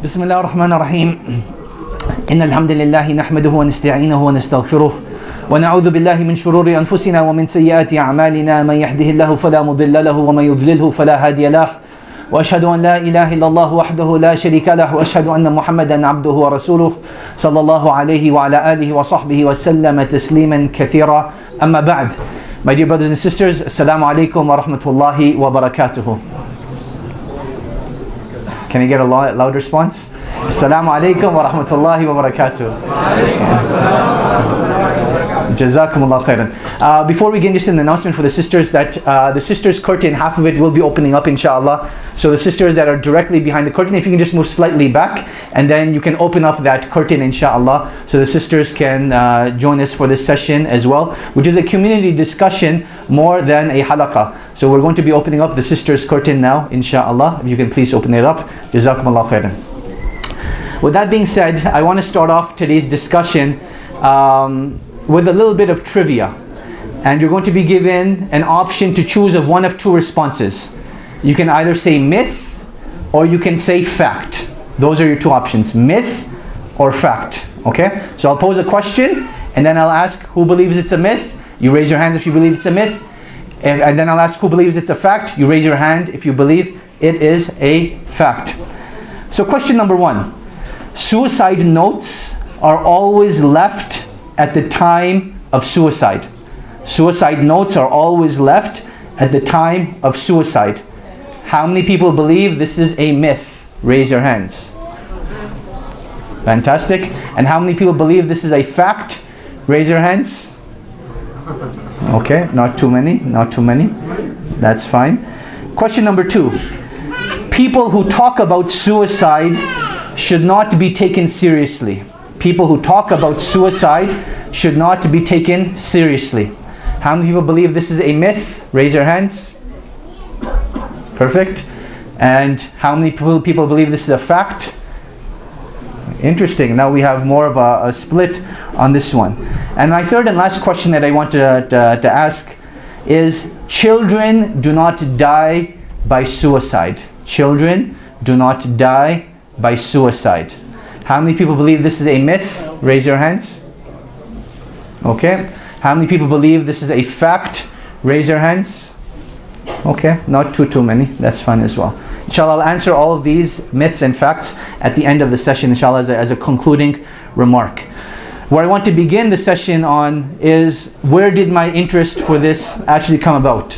بسم الله الرحمن الرحيم إن الحمد لله نحمده ونستعينه ونستغفره ونعوذ بالله من شرور أنفسنا ومن سيئات أعمالنا من يهده الله فلا مضل له ومن يضلله فلا هادي له وأشهد أن لا إله إلا الله وحده لا شريك له وأشهد أن محمدا عبده ورسوله صلى الله عليه وعلى آله وصحبه وسلم تسليما كثيرا أما بعد. My dear brothers and sisters, Assalamu alaikum wa rahmatullahi wa barakatuhu. Can I get a loud response? Assalamu alaikum wa rahmatullahi wa barakatuh. Jazakumullah khairan. Before we get just an announcement for the sisters that the sisters curtain, half of it will be opening up inshallah. So the sisters that are directly behind the curtain, if you can just move slightly back, and then you can open up that curtain inshallah, so the sisters can join us for this session as well, which is a community discussion more than a halaqah. So we're going to be opening up the sisters curtain now inshallah. If you can please open it up. Jazakumullah khairan. With that being said, I want to start off today's discussion with a little bit of trivia, and you're going to be given an option to choose of one of two responses. You can either say myth or you can say fact. Those are your two options, myth or fact. Okay, so I'll pose a question and then I'll ask who believes it's a myth. You raise your hands if you believe it's a myth, and then I'll ask who believes it's a fact. You raise your hand if you believe it is a fact. So question number one: suicide notes are always left at the time of suicide. Suicide notes are always left at the time of suicide. How many people believe this is a myth? Raise your hands. Fantastic. And how many people believe this is a fact? Raise your hands. Okay, not too many, not too many. That's fine. Question number two: people who talk about suicide should not be taken seriously. People who talk about suicide should not be taken seriously. How many people believe this is a myth? Raise your hands. Perfect. And how many people believe this is a fact? Interesting. Now we have more of a split on this one. And my third and last question that I want to ask is: children do not die by suicide. Children do not die by suicide. How many people believe this is a myth? Raise your hands. Okay. How many people believe this is a fact? Raise your hands. Okay, not too many. That's fine as well. Inshallah, I'll answer all of these myths and facts at the end of the session, inshallah, as a concluding remark. Where I want to begin the session on is, where did my interest for this actually come about?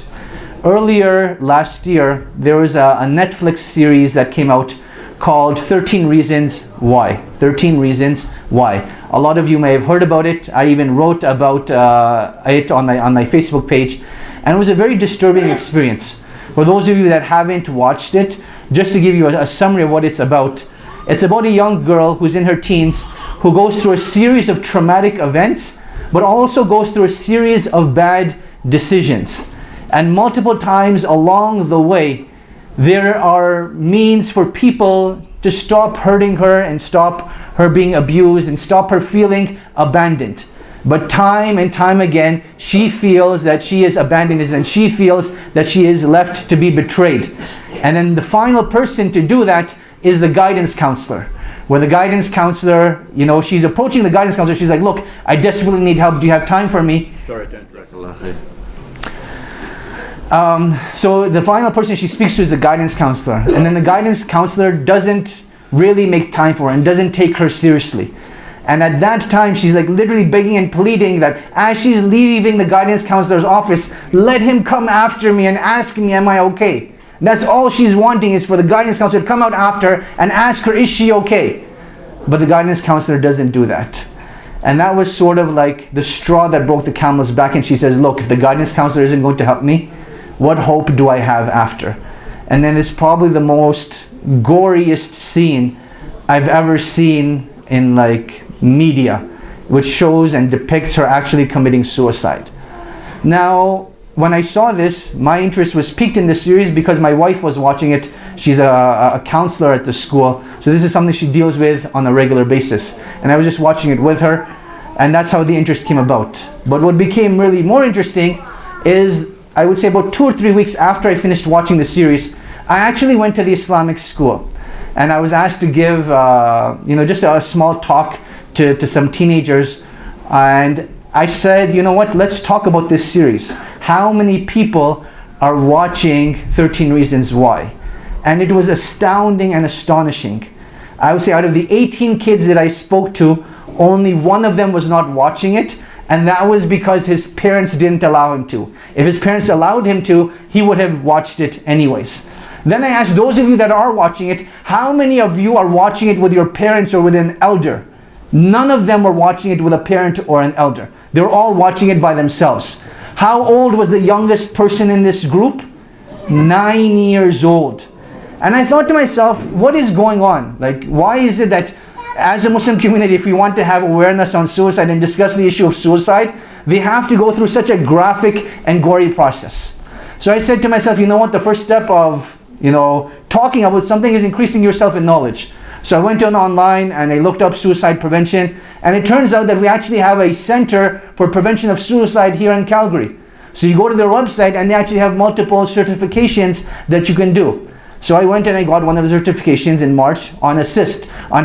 Earlier last year, there was a Netflix series that came out called 13 Reasons Why. 13 Reasons Why. A lot of you may have heard about it. I even wrote about it on my Facebook page, and it was a very disturbing experience. For those of you that haven't watched it, just to give you a summary of what it's about a young girl who's in her teens who goes through a series of traumatic events, but also goes through a series of bad decisions. And multiple times along the way, there are means for people to stop hurting her and stop her being abused and stop her feeling abandoned. But time and time again, she feels that she is abandoned and she feels that she is left to be betrayed. And then the final person to do that is the guidance counselor. Where the guidance counselor, she's approaching the guidance counselor, she's like, look, I desperately need help. Do you have time for me? Sorry to interrupt. So the final person she speaks to is the guidance counselor, and then the guidance counselor doesn't really make time for her and doesn't take her seriously. And at that time, she's like literally begging and pleading that as she's leaving the guidance counselor's office, let him come after me and ask me, am I okay? That's all she's wanting, is for the guidance counselor to come out after and ask her, is she okay? But the guidance counselor doesn't do that. And that was sort of like the straw that broke the camel's back, and she says, look, if the guidance counselor isn't going to help me, what hope do I have after? And then it's probably the most goriest scene I've ever seen in media, which shows and depicts her actually committing suicide. Now, when I saw this, my interest was piqued in this series because my wife was watching it. She's a counselor at the school, so this is something she deals with on a regular basis. And I was just watching it with her, and that's how the interest came about. But what became really more interesting is, I would say about 2 or 3 weeks after I finished watching the series, I actually went to the Islamic school. and I was asked to give, just a small talk to some teenagers. And I said, you know what, let's talk about this series. How many people are watching 13 Reasons Why? And it was astounding and astonishing. I would say out of the 18 kids that I spoke to, only one of them was not watching it, and that was because his parents didn't allow him to. If his parents allowed him to, he would have watched it anyways. Then I asked those of you that are watching it, how many of you are watching it with your parents or with an elder? None of them were watching it with a parent or an elder. They were all watching it by themselves. How old was the youngest person in this group? 9 years old. And I thought to myself, what is going on? Like, why is it that as a Muslim community, if we want to have awareness on suicide and discuss the issue of suicide, we have to go through such a graphic and gory process? So I said to myself, you know what, the first step of talking about something is increasing yourself in knowledge. So I went on online and I looked up suicide prevention, and it turns out that we actually have a center for prevention of suicide here in Calgary. So you go to their website and they actually have multiple certifications that you can do. So I went and I got one of the certifications in March on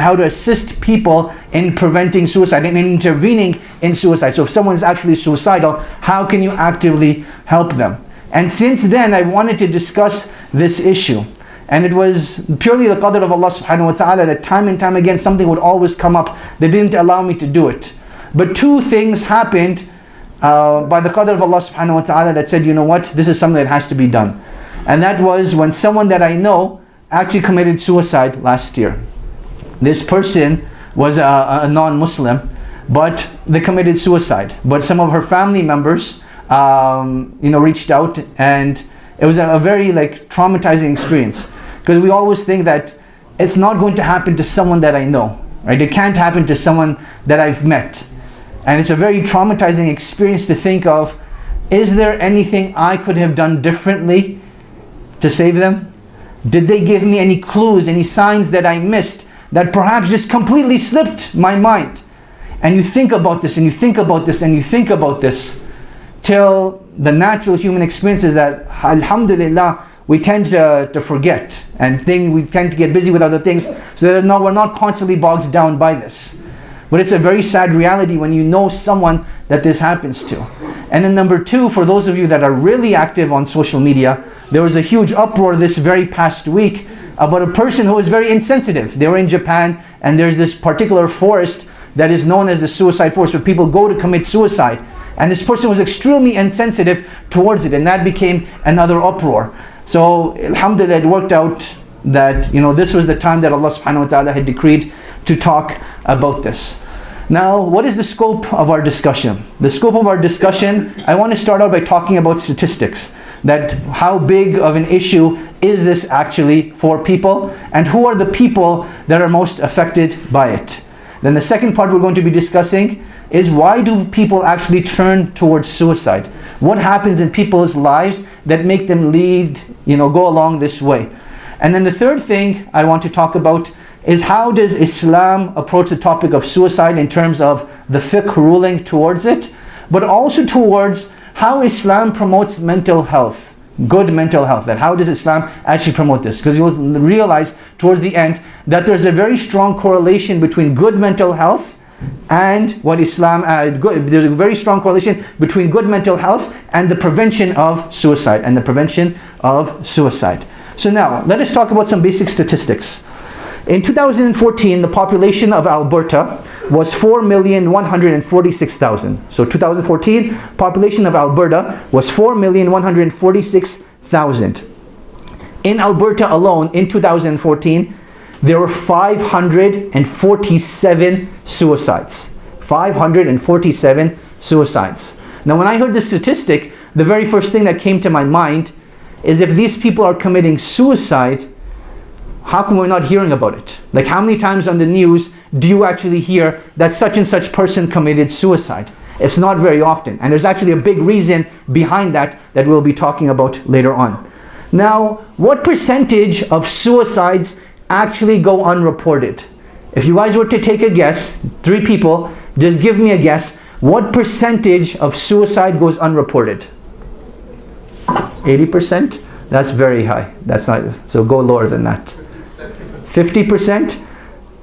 how to assist people in preventing suicide and intervening in suicide. So if someone is actually suicidal, how can you actively help them? And since then, I wanted to discuss this issue. And it was purely the qadr of Allah subhanahu wa ta'ala that time and time again something would always come up that didn't allow me to do it. But two things happened by the qadr of Allah subhanahu wa ta'ala that said, you know what, this is something that has to be done. And that was when someone that I know actually committed suicide last year. This person was a non-Muslim, but they committed suicide. But some of her family members reached out, and it was a very traumatizing experience, because we always think that it's not going to happen to someone that I know, right? It can't happen to someone that I've met. And it's a very traumatizing experience to think of, is there anything I could have done differently to save them? Did they give me any clues, any signs that I missed that perhaps just completely slipped my mind? And you think about this, and you think about this, and you think about this, till the natural human experience is that, alhamdulillah, we tend to forget and we tend to get busy with other things, so that we're not constantly bogged down by this. But it's a very sad reality when you know someone that this happens to. And then number two, for those of you that are really active on social media, there was a huge uproar this very past week about a person who was very insensitive. They were in Japan, and there's this particular forest that is known as the suicide forest, where people go to commit suicide. And this person was extremely insensitive towards it, and that became another uproar. So alhamdulillah, it worked out that this was the time that Allah subhanahu wa ta'ala had decreed to talk about this. Now, what is the scope of our discussion? The scope of our discussion, I want to start out by talking about statistics. That how big of an issue is this actually for people, and who are the people that are most affected by it. Then the second part we're going to be discussing is, why do people actually turn towards suicide? What happens in people's lives that make them go along this way? And then the third thing I want to talk about is, how does Islam approach the topic of suicide in terms of the fiqh ruling towards it, but also towards how Islam promotes mental health, good mental health. That how does Islam actually promote this? Because you'll realize towards the end that there's a very strong correlation between good mental health and what Islam, there's a very strong correlation between good mental health and the prevention of suicide, So now, let us talk about some basic statistics. In 2014, the population of Alberta was 4,146,000. So 2014, population of Alberta was 4,146,000. In Alberta alone, in 2014, there were 547 suicides. 547 suicides. Now, when I heard this statistic, the very first thing that came to my mind is, if these people are committing suicide, how come we're not hearing about it? Like, how many times on the news do you actually hear that such and such person committed suicide? It's not very often. And there's actually a big reason behind that we'll be talking about later on. Now, what percentage of suicides actually go unreported? If you guys were to take a guess, 3 people, just give me a guess. What percentage of suicide goes unreported? 80%? That's very high. That's not, so go lower than that. 50%?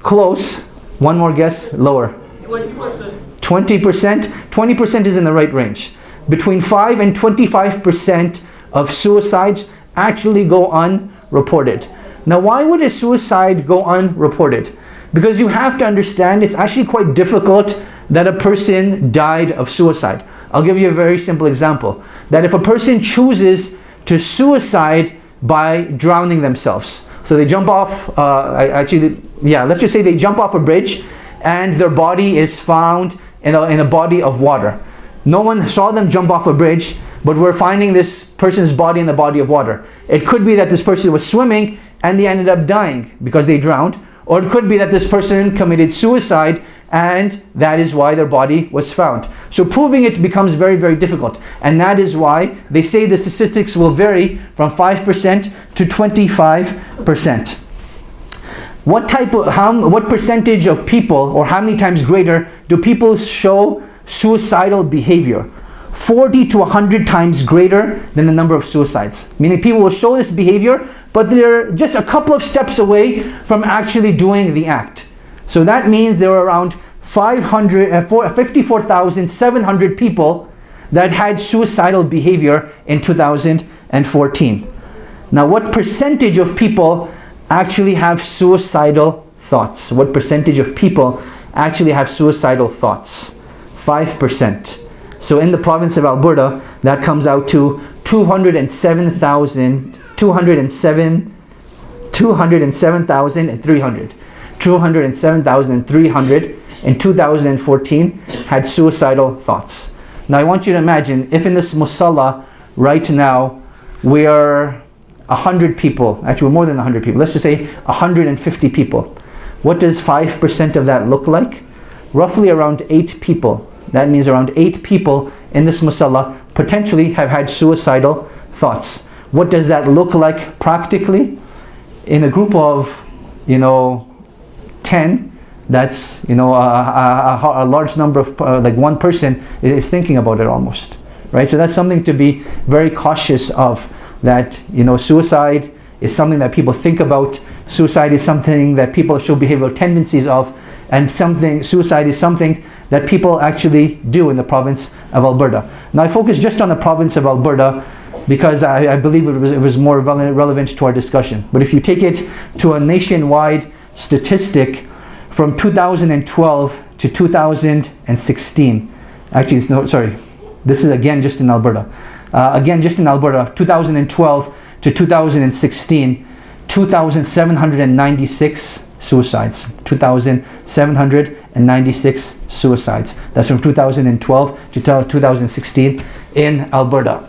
Close. One more guess, lower. 20%. 20%? 20% is in the right range. Between 5 and 25% of suicides actually go unreported. Now, why would a suicide go unreported? Because you have to understand it's actually quite difficult that a person died of suicide. I'll give you a very simple example. That if a person chooses to suicide by drowning themselves, so they jump off, let's just say they jump off a bridge and their body is found in a body of water. No one saw them jump off a bridge, but we're finding this person's body in the body of water. It could be that this person was swimming and they ended up dying because they drowned, or it could be that this person committed suicide and that is why their body was found. So proving it becomes very, very difficult. And that is why they say the statistics will vary from 5% to 25%. What percentage of people, or how many times greater, do people show suicidal behavior? 40 to 100 times greater than the number of suicides. Meaning people will show this behavior, but they're just a couple of steps away from actually doing the act. So that means there were around 54,700 people that had suicidal behavior in 2014. Now, what percentage of people actually have suicidal thoughts? What percentage of people actually have suicidal thoughts? 5%. So in the province of Alberta, that comes out to 207,300. 207,300 in 2014 had suicidal thoughts. Now I want you to imagine if in this musalla right now we are 100 people, actually we're more than 100 people, let's just say 150 people. What does 5% of that look like? Roughly around 8 people. That means around 8 people in this musalla potentially have had suicidal thoughts. What does that look like practically? In a group of 10, that's a large number of like one person is thinking about it almost, right? So that's something to be very cautious of, that suicide is something that people think about. Suicide is something that people show behavioral tendencies of, and suicide is something that people actually do in the province of Alberta. Now I focus just on the province of Alberta because I believe it was more relevant to our discussion. But if you take it to a nationwide statistic from 2012 to 2016, this is again just in Alberta. 2012 to 2016, 2,796 suicides. 2,796 suicides. That's from 2012 to 2016 in Alberta.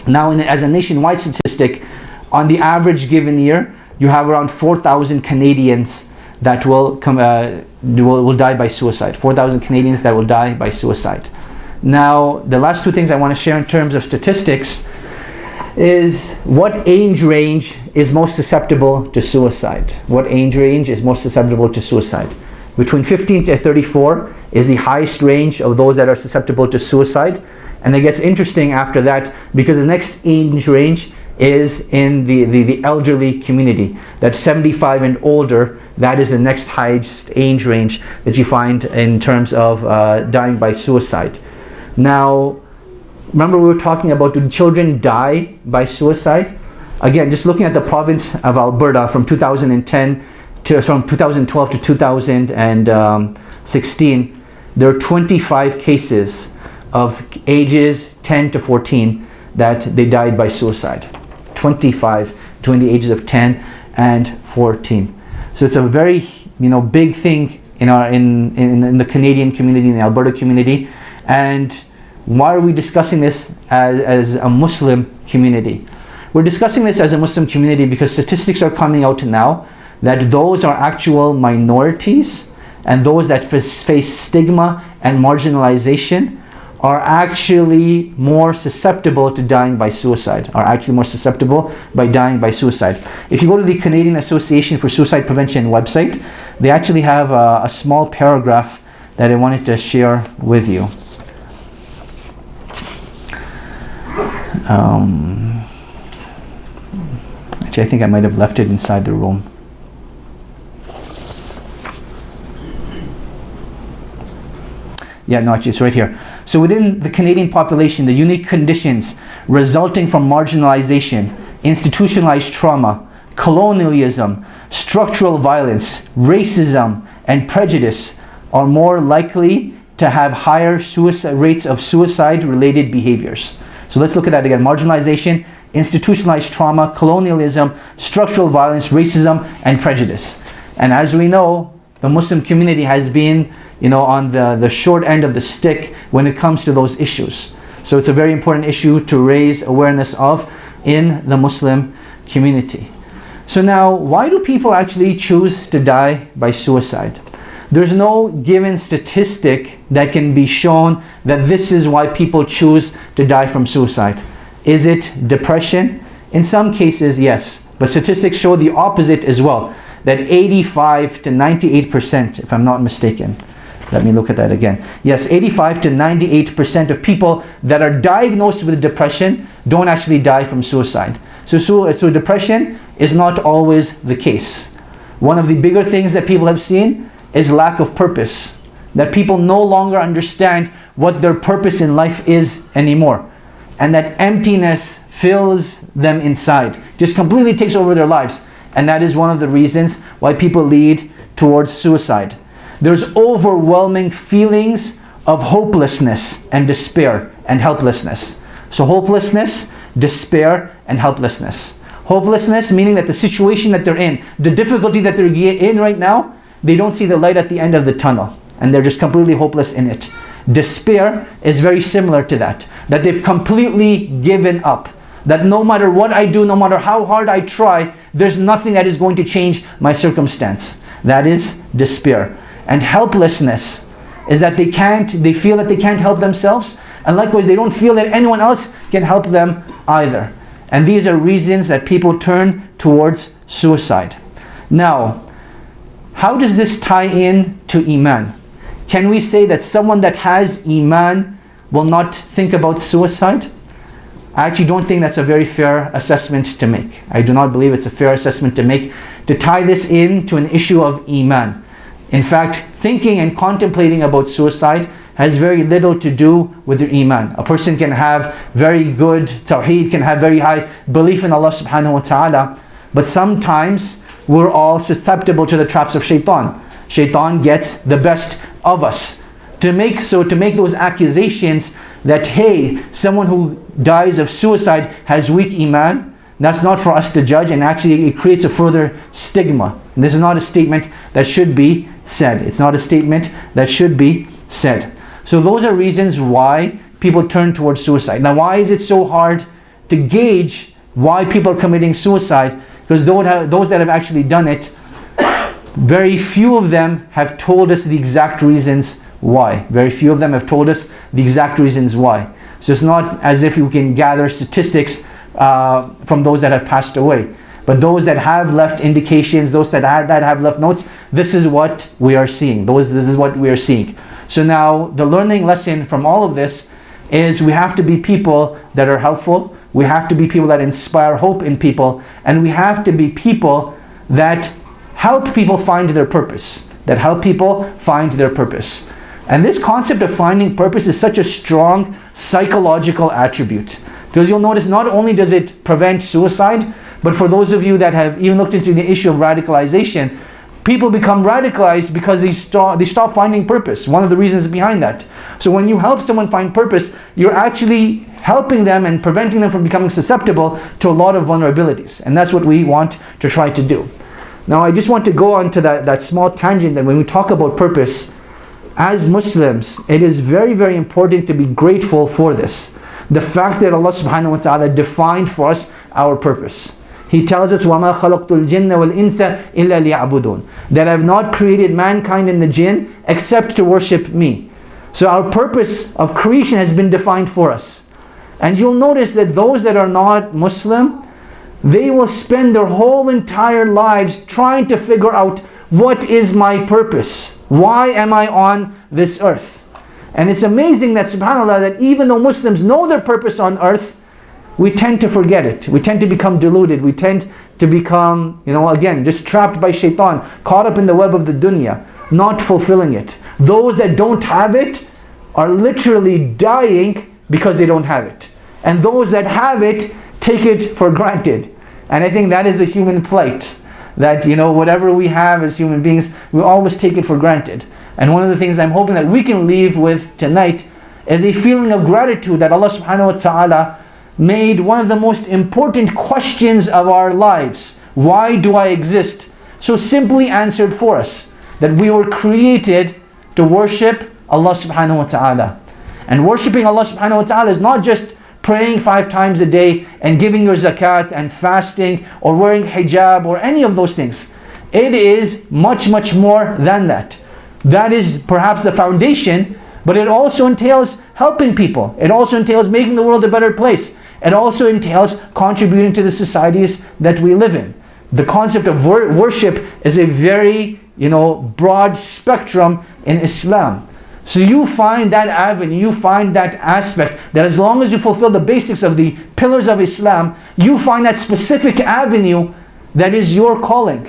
Now, as a nationwide statistic, on the average given year, you have around 4,000 Canadians that will die by suicide. 4,000 Canadians that will die by suicide. Now, the last two things I want to share in terms of statistics is what age range is most susceptible to suicide. What age range is most susceptible to suicide? Between 15 to 34 is the highest range of those that are susceptible to suicide. And it gets interesting after that because the next age range is in the elderly community. That's 75 and older. That is the next highest age range that you find in terms of dying by suicide. Now, remember we were talking about, do children die by suicide? Again, just looking at the province of Alberta from 2012 to 2016, there are 25 cases of ages 10 to 14 that they died by suicide. 25 between the ages of 10 and 14. So it's a very big thing in the Canadian community, in the Alberta community. And why are we discussing this as a Muslim community? We're discussing this as a Muslim community because statistics are coming out now that those are actual minorities, and those that face stigma and marginalization are actually more susceptible to dying by suicide, If you go to the Canadian Association for Suicide Prevention website, they actually have a small paragraph that I wanted to share with you. Actually, I think I might have left it inside the room. Yeah, no, actually, it's right here. So within the Canadian population, the unique conditions resulting from marginalization, institutionalized trauma, colonialism, structural violence, racism, and prejudice are more likely to have higher rates of suicide-related behaviors. So let's look at that again. Marginalization, institutionalized trauma, colonialism, structural violence, racism, and prejudice. And as we know, the Muslim community has been, on the short end of the stick when it comes to those issues. So it's a very important issue to raise awareness of in the Muslim community. So now, why do people actually choose to die by suicide? There's no given statistic that can be shown that this is why people choose to die from suicide. Is it depression? In some cases, yes. But statistics show the opposite as well. That 85 to 98%, if I'm not mistaken. Let me look at that again. Yes, 85 to 98% of people that are diagnosed with depression don't actually die from suicide. So depression is not always the case. One of the bigger things that people have seen is lack of purpose. That people no longer understand what their purpose in life is anymore. And that emptiness fills them inside. Just completely takes over their lives. And that is one of the reasons why people lead towards suicide. There's overwhelming feelings of hopelessness and despair and helplessness. So hopelessness, despair, and helplessness. Hopelessness meaning that the situation that they're in, the difficulty that they're in right now, they don't see the light at the end of the tunnel. And they're just completely hopeless in it. Despair is very similar to that. That they've completely given up. That no matter what I do, no matter how hard I try, there's nothing that is going to change my circumstance. That is despair. And helplessness is that they feel that they can't help themselves. And likewise, they don't feel that anyone else can help them either. And these are reasons that people turn towards suicide. Now, how does this tie in to Iman? Can we say that someone that has Iman will not think about suicide? I actually don't think that's a very fair assessment to make. I do not believe it's a fair assessment to make, to tie this in to an issue of Iman. In fact, thinking and contemplating about suicide has very little to do with their Iman. A person can have very good tawheed, can have very high belief in Allah subhanahu wa ta'ala, but sometimes we're all susceptible to the traps of shaitan. Shaitan gets the best of us. To make those accusations that, hey, someone who dies of suicide has weak Iman, that's not for us to judge, and actually it creates a further stigma. And this is not a statement that should be said. It's not a statement that should be said. So those are reasons why people turn towards suicide. Now, why is it so hard to gauge why people are committing suicide? Because those that have actually done it, very few of them have told us the exact reasons why. Very few of them have told us the exact reasons why. So it's not as if we can gather statistics from those that have passed away. But those that have left indications, those that have left notes, this is what we are seeing. This is what we are seeing. So now the learning lesson from all of this is we have to be people that are helpful. We have to be people that inspire hope in people. And we have to be people that help people find their purpose. That help people find their purpose. And this concept of finding purpose is such a strong psychological attribute. Because you'll notice not only does it prevent suicide, but for those of you that have even looked into the issue of radicalization, people become radicalized because they stop finding purpose. One of the reasons behind that. So when you help someone find purpose, you're actually helping them and preventing them from becoming susceptible to a lot of vulnerabilities. And that's what we want to try to do. Now I just want to go on to that small tangent that when we talk about purpose, as Muslims, it is very, very important to be grateful for this. The fact that Allah subhanahu wa ta'ala defined for us our purpose. He tells us, وَمَا خَلَقْتُ الْجِنَّ وَالْإِنسَ إِلَّا لِيَعْبُدُونَ, that I have not created mankind and the jinn except to worship me. So our purpose of creation has been defined for us. And you'll notice that those that are not Muslim, they will spend their whole entire lives trying to figure out, what is my purpose? Why am I on this earth? And it's amazing that, subhanAllah, that even though Muslims know their purpose on earth, we tend to forget it. We tend to become deluded. We tend to become, again, just trapped by shaitan, caught up in the web of the dunya, not fulfilling it. Those that don't have it, are literally dying because they don't have it. And those that have it, take it for granted. And I think that is the human plight. That, whatever we have as human beings, we always take it for granted. And one of the things I'm hoping that we can leave with tonight is a feeling of gratitude that Allah subhanahu wa ta'ala made one of the most important questions of our lives. Why do I exist? So simply answered for us. That we were created to worship Allah subhanahu wa ta'ala. And worshipping Allah subhanahu wa ta'ala is not just praying 5 times a day and giving your zakat and fasting or wearing hijab or any of those things. It is much, much more than that. That is perhaps the foundation, but it also entails helping people. It also entails making the world a better place. It also entails contributing to the societies that we live in. The concept of worship is a very, broad spectrum in Islam. So you find that avenue, you find that aspect, that as long as you fulfill the basics of the pillars of Islam, you find that specific avenue that is your calling.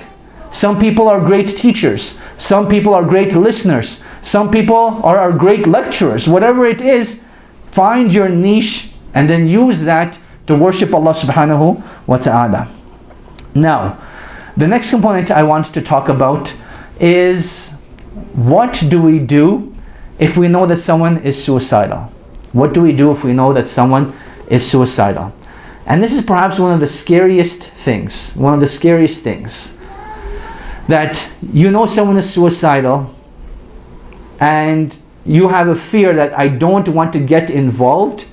Some people are great teachers. Some people are great listeners. Some people are great lecturers. Whatever it is, find your niche and then use that to worship Allah subhanahu wa ta'ala. Now, the next component I want to talk about is, what do we do if we know that someone is suicidal? What do we do if we know that someone is suicidal? And this is perhaps one of the scariest things. That someone is suicidal and you have a fear that I don't want to get involved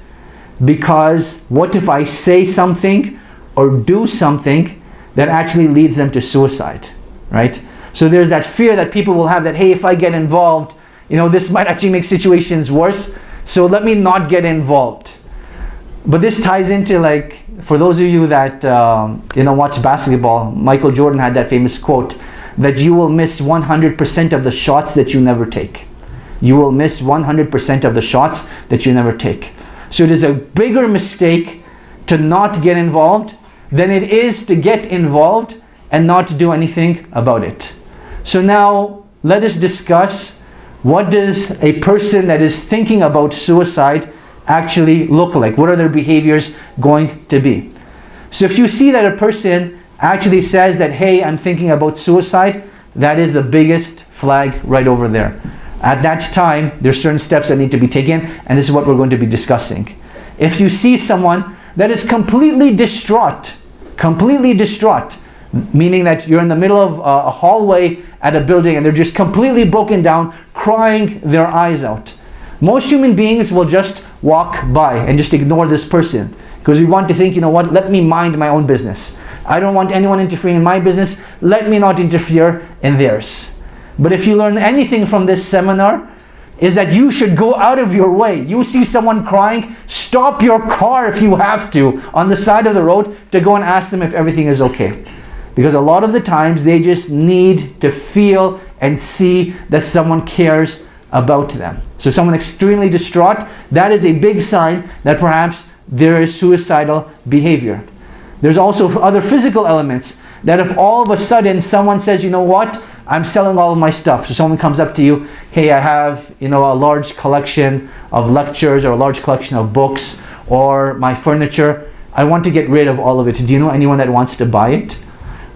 because what if I say something or do something that actually leads them to suicide, right? So there's that fear that people will have that, hey, if I get involved, this might actually make situations worse, so let me not get involved. But this ties into, for those of you that watch basketball, Michael Jordan had that famous quote that you will miss 100% of the shots that you never take. You will miss 100% of the shots that you never take. So it is a bigger mistake to not get involved than it is to get involved and not to do anything about it. So now let us discuss, what does a person that is thinking about suicide actually look like? What are their behaviors going to be? So if you see that a person actually says that, hey, I'm thinking about suicide, that is the biggest flag right over there. At that time, there's certain steps that need to be taken, and this is what we're going to be discussing. If you see someone that is completely distraught, meaning that you're in the middle of a hallway at a building and they're just completely broken down, crying their eyes out. Most human beings will just walk by and just ignore this person because we want to think, let me mind my own business. I don't want anyone interfering in my business. Let me not interfere in theirs. But if you learn anything from this seminar, is that you should go out of your way. You see someone crying, stop your car if you have to on the side of the road to go and ask them if everything is okay. Because a lot of the times they just need to feel and see that someone cares about them. So someone extremely distraught, that is a big sign that perhaps there is suicidal behavior. There's also other physical elements, that if all of a sudden someone says, you know what, I'm selling all of my stuff. So someone comes up to you, hey, I have a large collection of lectures or a large collection of books or my furniture. I want to get rid of all of it. Do you know anyone that wants to buy it?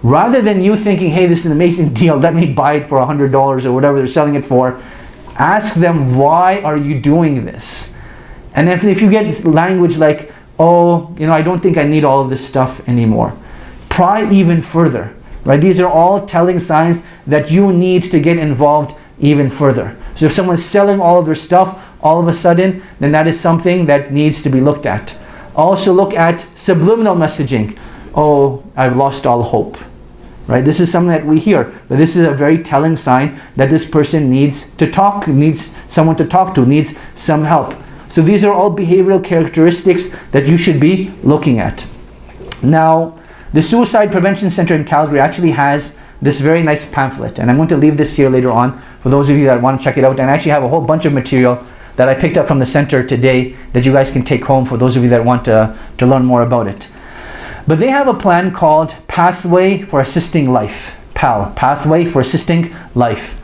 Rather than you thinking, hey, this is an amazing deal, let me buy it for $100 or whatever they're selling it for, ask them, why are you doing this? And if you get language like, oh, I don't think I need all of this stuff anymore, pry even further. Right? These are all telling signs that you need to get involved even further. So if someone's selling all of their stuff all of a sudden, then that is something that needs to be looked at. Also look at subliminal messaging. Oh, I've lost all hope. Right? This is something that we hear, but this is a very telling sign that this person needs to talk, needs someone to talk to, needs some help. So these are all behavioral characteristics that you should be looking at. Now, the Suicide Prevention Center in Calgary actually has this very nice pamphlet, and I'm going to leave this here later on for those of you that want to check it out. And I actually have a whole bunch of material that I picked up from the center today that you guys can take home for those of you that want to learn more about it. But they have a plan called Pathway for Assisting Life, PAL, Pathway for Assisting Life.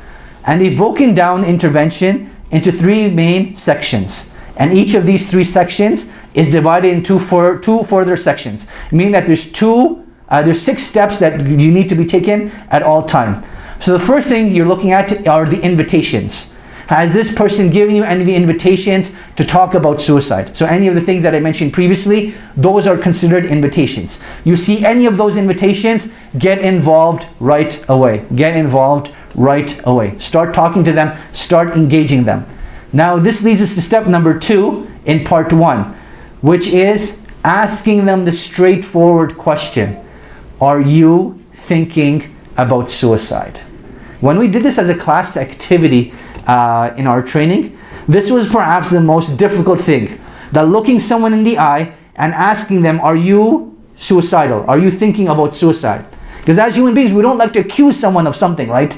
And they've broken down intervention into three main sections. And each of these three sections is divided into two further sections, meaning that there's 6 steps that you need to be taken at all time. So the first thing you're looking at are the invitations. Has this person given you any invitations to talk about suicide? So any of the things that I mentioned previously, those are considered invitations. You see any of those invitations, get involved right away. Get involved right away. Start talking to them, start engaging them. Now this leads us to step number 2 in part 1, which is asking them the straightforward question. Are you thinking about suicide? When we did this as a class activity in our training, this was perhaps the most difficult thing. That looking someone in the eye and asking them, are you suicidal? Are you thinking about suicide? Because as human beings, we don't like to accuse someone of something, right?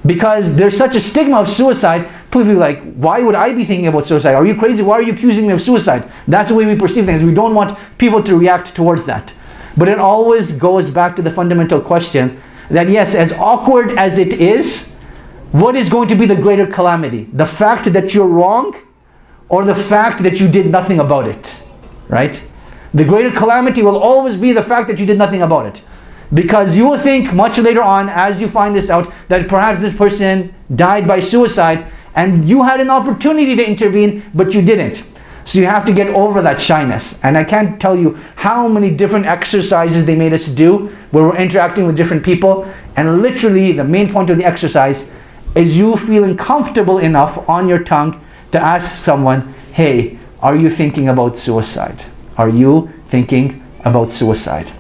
Because there's such a stigma of suicide. People be like, why would I be thinking about suicide? Are you crazy? Why are you accusing me of suicide? That's the way we perceive things. We don't want people to react towards that. But it always goes back to the fundamental question that yes, as awkward as it is, what is going to be the greater calamity? The fact that you're wrong or the fact that you did nothing about it, right? The greater calamity will always be the fact that you did nothing about it. Because you will think much later on, as you find this out, that perhaps this person died by suicide and you had an opportunity to intervene, but you didn't. So you have to get over that shyness. And I can't tell you how many different exercises they made us do where we're interacting with different people. And literally the main point of the exercise is you feeling comfortable enough on your tongue to ask someone, hey, are you thinking about suicide? Are you thinking about suicide?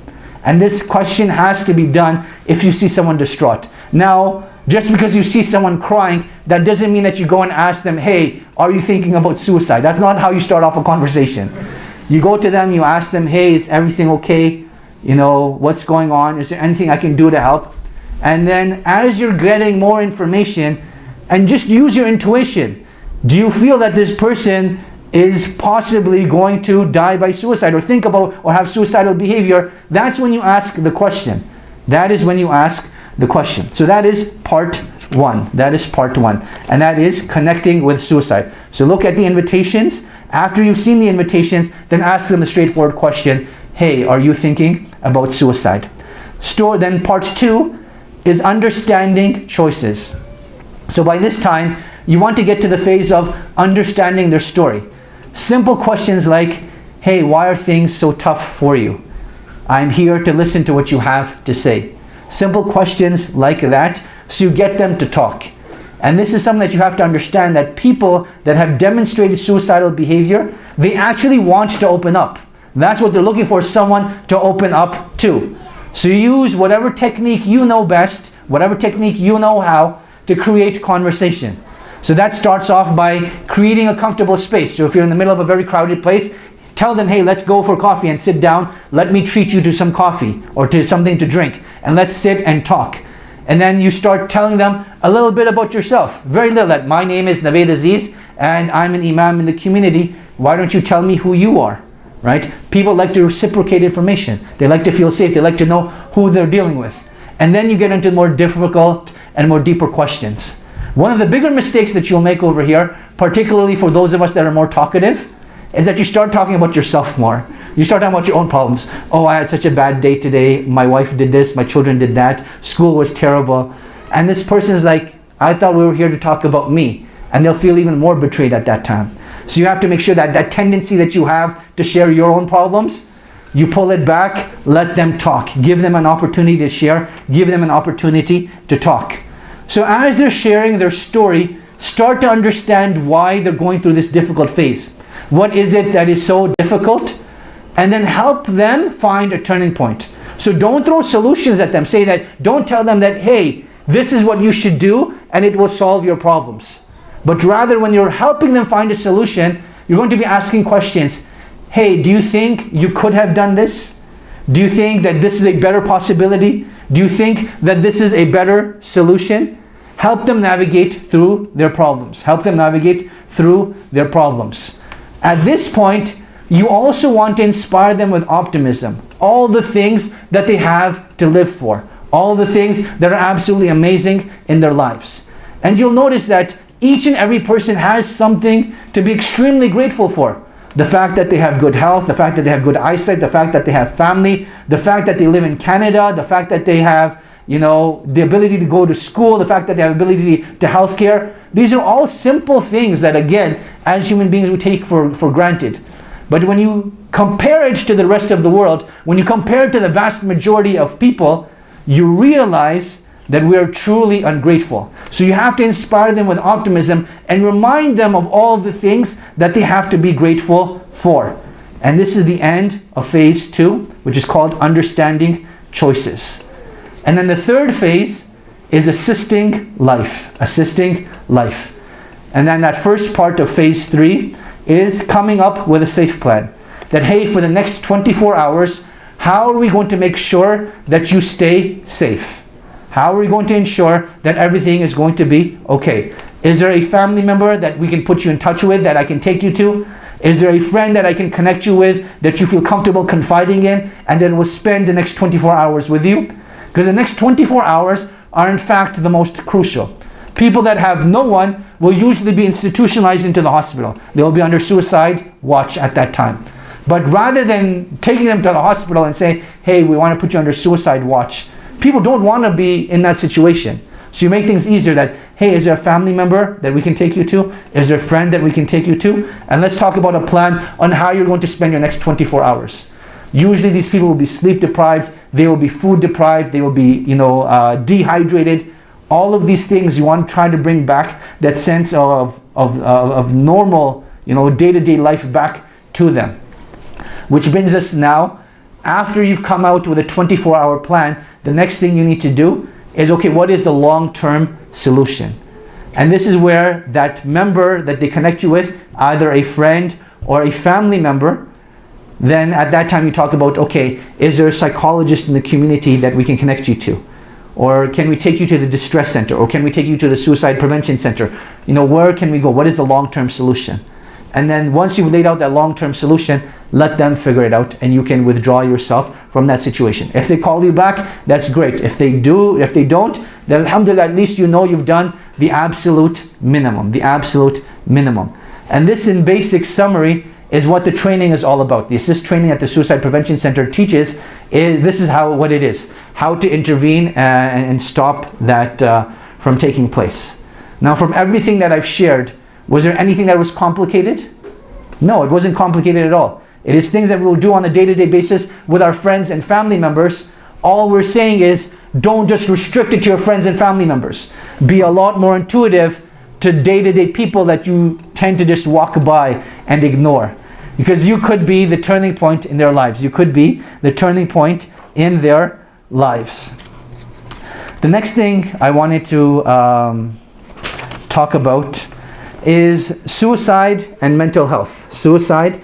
And this question has to be done if you see someone distraught. Now, just because you see someone crying, that doesn't mean that you go and ask them, hey, are you thinking about suicide? That's not how you start off a conversation. You go to them, you ask them, hey, is everything okay? You know, what's going on? Is there anything I can do to help? And then as you're getting more information, and just use your intuition. Do you feel that this person is possibly going to die by suicide or think about or have suicidal behavior? That's when you ask the question. That is when you ask the question. So that is part 1. That is part 1. And that is connecting with suicide. So look at the invitations. After you've seen the invitations, then ask them a straightforward question. Hey, are you thinking about suicide? Then part 2 is understanding choices. So by this time, you want to get to the phase of understanding their story. Simple questions like, hey, why are things so tough for you? I'm here to listen to what you have to say. Simple questions like that, so you get them to talk. And this is something that you have to understand, that people that have demonstrated suicidal behavior, they actually want to open up. That's what they're looking for, someone to open up to. So you use whatever technique you know best, whatever technique you know how, to create conversation. So that starts off by creating a comfortable space. So if you're in the middle of a very crowded place, tell them, hey, let's go for coffee and sit down. Let me treat you to some coffee or to something to drink. And let's sit and talk. And then you start telling them a little bit about yourself. Very little. That my name is Navaid Aziz and I'm an imam in the community. Why don't you tell me who you are? Right? People like to reciprocate information. They like to feel safe. They like to know who they're dealing with. And then you get into more difficult and more deeper questions. One of the bigger mistakes that you'll make over here, particularly for those of us that are more talkative, is that you start talking about yourself more. You start talking about your own problems. Oh, I had such a bad day today. My wife did this. My children did that. School was terrible. And this person is like, I thought we were here to talk about me. And they'll feel even more betrayed at that time. So you have to make sure that that tendency that you have to share your own problems, you pull it back, let them talk. Give them an opportunity to share. Give them an opportunity to talk. So as they're sharing their story, start to understand why they're going through this difficult phase. What is it that is so difficult? And then help them find a turning point. So don't throw solutions at them. Don't tell them that, hey, this is what you should do and it will solve your problems. But rather, when you're helping them find a solution, you're going to be asking questions. Hey, do you think you could have done this? Do you think that this is a better possibility? Do you think that this is a better solution? Help them navigate through their problems. Help them navigate through their problems. At this point, you also want to inspire them with optimism. All the things that they have to live for. All the things that are absolutely amazing in their lives. And you'll notice that each and every person has something to be extremely grateful for. The fact that they have good health, the fact that they have good eyesight, the fact that they have family, the fact that they live in Canada, the fact that they have, the ability to go to school, the fact that they have ability to healthcare. These are all simple things that, again, as human beings we take for granted. But when you compare it to the rest of the world, when you compare it to the vast majority of people, you realize that we are truly ungrateful. So you have to inspire them with optimism and remind them of all of the things that they have to be grateful for. And this is the end of phase 2, which is called understanding choices. And then the third phase is assisting life. Assisting life. And then that first part of phase 3 is coming up with a safe plan. That, hey, for the next 24 hours, how are we going to make sure that you stay safe? How are we going to ensure that everything is going to be okay? Is there a family member that we can put you in touch with, that I can take you to? Is there a friend that I can connect you with, that you feel comfortable confiding in, and that will spend the next 24 hours with you? Because the next 24 hours are in fact the most crucial. People that have no one will usually be institutionalized into the hospital. They will be under suicide watch at that time. But rather than taking them to the hospital and say, hey, we want to put you under suicide watch, people don't want to be in that situation. So you make things easier that, hey, is there a family member that we can take you to? Is there a friend that we can take you to? And let's talk about a plan on how you're going to spend your next 24 hours. Usually these people will be sleep deprived, they will be food deprived, they will be dehydrated. All of these things you want to try to bring back that sense of normal, day-to-day life back to them. Which brings us now, after you've come out with a 24-hour plan, the next thing you need to do is, okay, what is the long-term solution? And this is where that member that they connect you with, either a friend or a family member, then at that time you talk about, okay, is there a psychologist in the community that we can connect you to? Or can we take you to the distress center? Or can we take you to the suicide prevention center? Where can we go? What is the long-term solution? And then once you've laid out that long-term solution, let them figure it out and you can withdraw yourself from that situation. If they call you back, that's great. If they don't, then alhamdulillah, at least you've done the absolute minimum. The absolute minimum. And this, in basic summary, is what the training is all about. The assist training at the Suicide Prevention Center teaches this is what it is. How to intervene and stop that from taking place. Now, from everything that I've shared, was there anything that was complicated? No, it wasn't complicated at all. It is things that we'll do on a day-to-day basis with our friends and family members. All we're saying is, don't just restrict it to your friends and family members. Be a lot more intuitive to day-to-day people that you tend to just walk by and ignore. Because you could be the turning point in their lives. You could be the turning point in their lives. The next thing I wanted to talk about is suicide and mental health. Suicide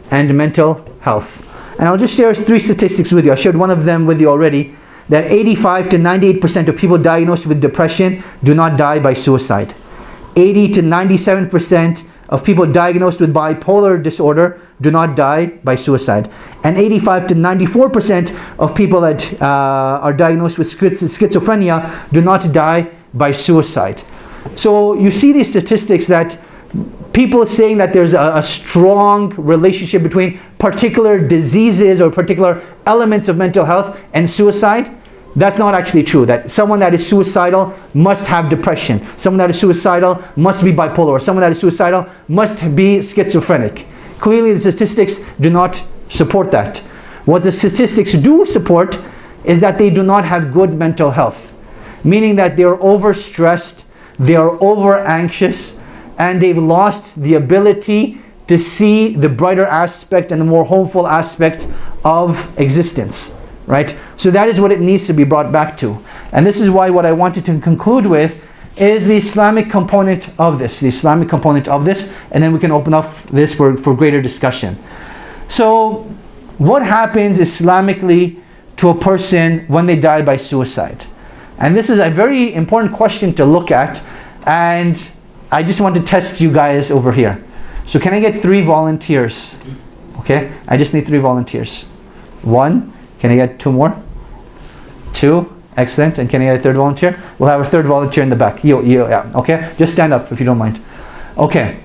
and mental health. And I'll just share 3 statistics with you. I shared one of them with you already. That 85 to 98% of people diagnosed with depression do not die by suicide. 80 to 97% of people diagnosed with bipolar disorder do not die by suicide. And 85 to 94% of people that are diagnosed with schizophrenia do not die by suicide. So you see these statistics that people saying that there's a strong relationship between particular diseases or particular elements of mental health and suicide. That's not actually true. That someone that is suicidal must have depression. Someone that is suicidal must be bipolar. Or someone that is suicidal must be schizophrenic. Clearly the statistics do not support that. What the statistics do support is that they do not have good mental health. Meaning that they are overstressed, they are over anxious, and they've lost the ability to see the brighter aspect and the more hopeful aspects of existence. Right? So that is what it needs to be brought back to. And this is why what I wanted to conclude with is the Islamic component of this. The Islamic component of this, and then we can open up this for greater discussion. So what happens Islamically to a person when they die by suicide? And this is a very important question to look at, and I just want to test you guys over here. So can I get 3 volunteers? Okay, I just need 3 volunteers. 1, can I get 2 more? 2, Excellent. And can I get a third volunteer? We'll have a third volunteer in the back. You, yeah. Okay? Just stand up if you don't mind. Okay.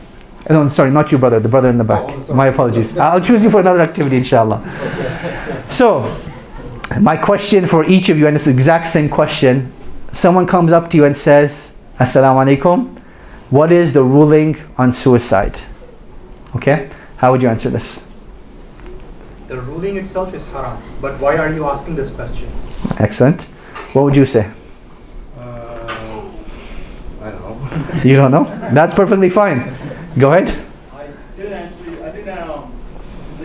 No, sorry, not you, brother. The brother in the back. My apologies. I'll choose you for another activity, inshallah. So, my question for each of you, and it's the exact same question. Someone comes up to you and says, Assalamu alaikum. What is the ruling on suicide? Okay? How would you answer this? The ruling itself is haram. But why are you asking this question? Excellent. What would you say? I don't know. You don't know? That's perfectly fine. Go ahead. I didn't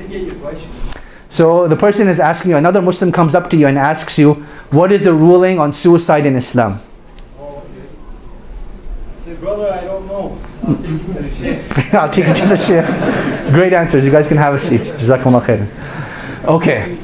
get your question. So the person is asking you, another Muslim comes up to you and asks you, what is the ruling on suicide in Islam? Oh, okay. I said, brother, I don't know. I'll take you to the sheikh. I'll take you to the sheikh. Great answers. You guys can have a seat. Jazakumullah khairan. Okay.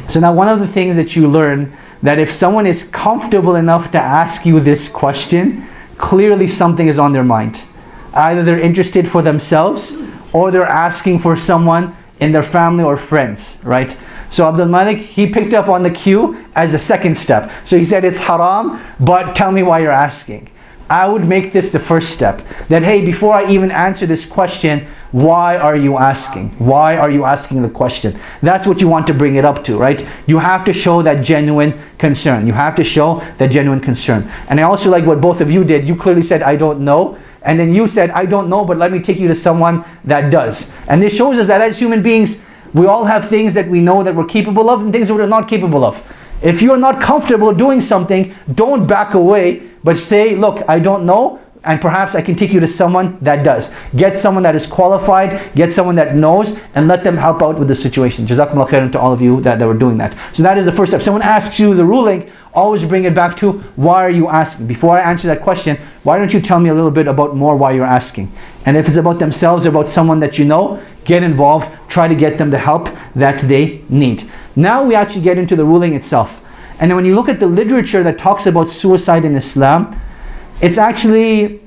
So now one of the things that you learn, that if someone is comfortable enough to ask you this question, clearly something is on their mind. Either they're interested for themselves, or they're asking for someone in their family or friends, right? So Abdul Malik, he picked up on the cue as the second step. So he said, it's haram, but tell me why you're asking. I would make this the first step. That, hey, before I even answer this question, why are you asking? Why are you asking the question? That's what you want to bring it up to, right? You have to show that genuine concern. You have to show that genuine concern. And I also like what both of you did. You clearly said, I don't know. And then you said, I don't know, but let me take you to someone that does. And this shows us that as human beings, we all have things that we know that we're capable of and things that we're not capable of. If you're not comfortable doing something, don't back away, but say, look, I don't know, and perhaps I can take you to someone that does. Get someone that is qualified, get someone that knows, and let them help out with the situation. Jazakumullah khairan to all of you that were doing that. So that is the first step. Someone asks you the ruling, always bring it back to, why are you asking? Before I answer that question, why don't you tell me a little bit about more why you're asking? And if it's about themselves or about someone that you know, get involved, try to get them the help that they need. Now we actually get into the ruling itself. And then when you look at the literature that talks about suicide in Islam, it's actually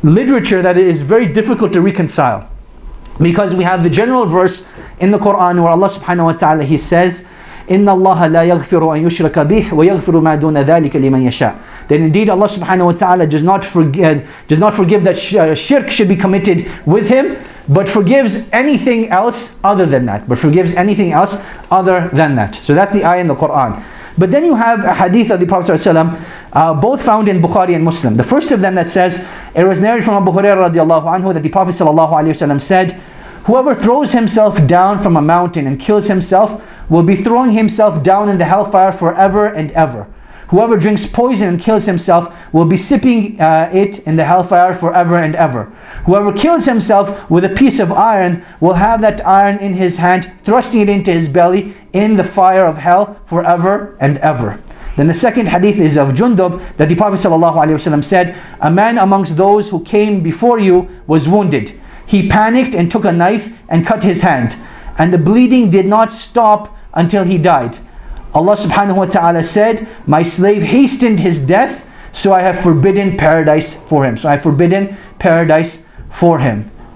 literature that is very difficult to reconcile. Because we have the general verse in the Quran where Allah subhanahu wa ta'ala, He says, إِنَّ اللَّهَ لَا يَغْفِرُ أَن يُشْرَكَ بِهِ وَيَغْفِرُ مَا دُونَ ذَلِكَ لِمَنْ يَشَاءُ. That indeed Allah subhanahu wa ta'ala does not forgive that shirk should be committed with Him, but forgives anything else other than that. So that's the ayah in the Quran. But then you have a hadith of the Prophet ﷺ, both found in Bukhari and Muslim. The first of them that says, it was narrated from Abu Hurairah radiallahu anhu that the Prophet ﷺ said, whoever throws himself down from a mountain and kills himself will be throwing himself down in the hellfire forever and ever. Whoever drinks poison and kills himself will be sipping it in the hellfire forever and ever. Whoever kills himself with a piece of iron will have that iron in his hand, thrusting it into his belly in the fire of hell forever and ever. Then the second hadith is of Jundub, that the Prophet ﷺ said, a man amongst those who came before you was wounded. He panicked and took a knife and cut his hand, and the bleeding did not stop until he died. Allah subhanahu wa ta'ala said, my slave hastened his death, so I have forbidden paradise for him.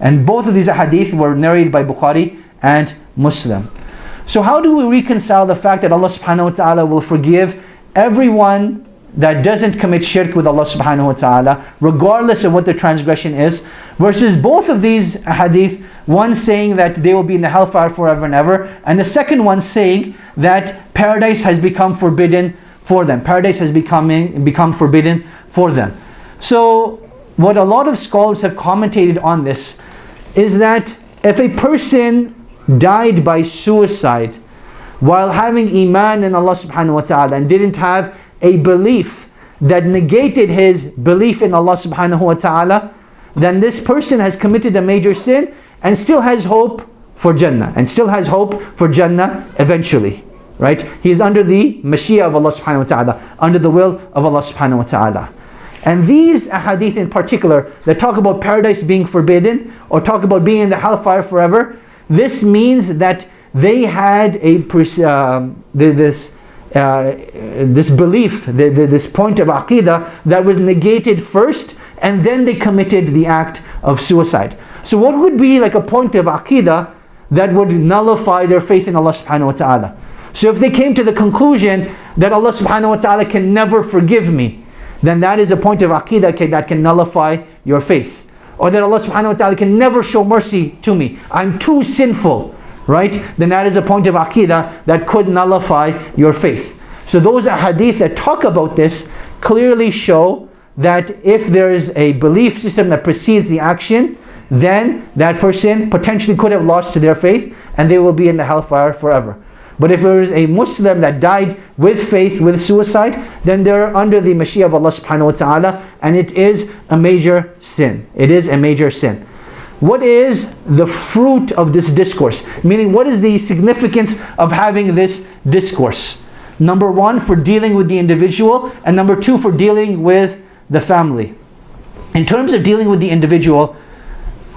And both of these hadith were narrated by Bukhari and Muslim. So how do we reconcile the fact that Allah subhanahu wa ta'ala will forgive everyone that doesn't commit shirk with Allah subhanahu wa ta'ala, regardless of what their transgression is, versus both of these hadith, one saying that they will be in the hellfire forever and ever, and the second one saying that paradise has become forbidden for them. Paradise has become forbidden for them. So what a lot of scholars have commentated on this is that if a person died by suicide while having iman in Allah subhanahu wa ta'ala and didn't have a belief that negated his belief in Allah subhanahu wa ta'ala, then this person has committed a major sin and still has hope for Jannah, eventually, right? He is under the Mashiach of Allah subhanahu wa ta'ala, under the will of Allah subhanahu wa ta'ala. And these ahadith in particular that talk about paradise being forbidden or talk about being in the hellfire forever, this means that they had this belief, this point of aqidah that was negated first, and then they committed the act of suicide. So what would be like a point of aqidah that would nullify their faith in Allah subhanahu wa ta'ala? So if they came to the conclusion that Allah subhanahu wa ta'ala can never forgive me, then that is a point of aqeedah that can nullify your faith. Or that Allah subhanahu wa ta'ala can never show mercy to me, I'm too sinful, right? Then that is a point of aqeedah that could nullify your faith. So those ahadith that talk about this clearly show that if there is a belief system that precedes the action, then that person potentially could have lost their faith and they will be in the hellfire forever. But if there is a Muslim that died with faith, with suicide, then they're under the Mashiach of Allah subhanahu wa ta'ala, and it is a major sin. It is a major sin. What is the fruit of this discourse? Meaning, what is the significance of having this discourse? Number one, for dealing with the individual, and number two, for dealing with the family. In terms of dealing with the individual,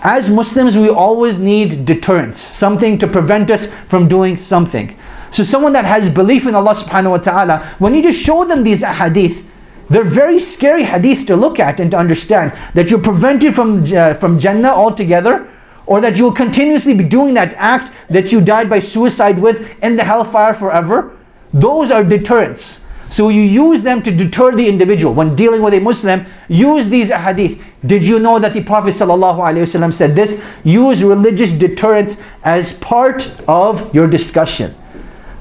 as Muslims, we always need deterrence, something to prevent us from doing something. So someone that has belief in Allah subhanahu wa ta'ala, when you just show them these ahadith, they're very scary hadith to look at and to understand, that you're prevented from Jannah altogether, or that you'll continuously be doing that act that you died by suicide with in the hellfire forever. Those are deterrents. So you use them to deter the individual. When dealing with a Muslim, use these ahadith. Did you know that the Prophet ﷺ said this? Use religious deterrence as part of your discussion.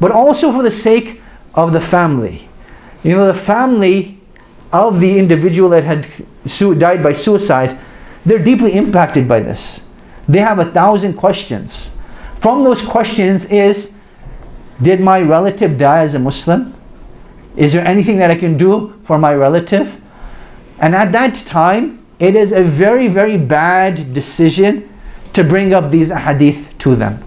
But also for the sake of the family. You know, the family of the individual that had died by suicide, they're deeply impacted by this. They have 1,000 questions. From those questions is, did my relative die as a Muslim? Is there anything that I can do for my relative? And at that time, it is a very, very bad decision to bring up these ahadith to them.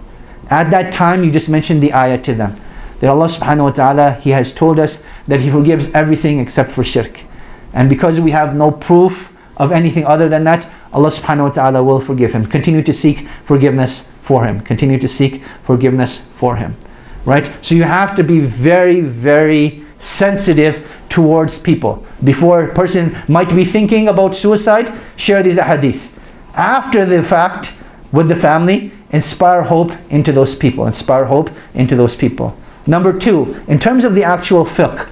At that time, you just mentioned the ayah to them. That Allah subhanahu wa ta'ala, He has told us that He forgives everything except for shirk. And because we have no proof of anything other than that, Allah subhanahu wa ta'ala will forgive him. Continue to seek forgiveness for him. Continue to seek forgiveness for him. Right? So you have to be very, very sensitive towards people. Before a person might be thinking about suicide, share these ahadith. After the fact, with the family, inspire hope into those people. Inspire hope into those people. Number two, in terms of the actual fiqh,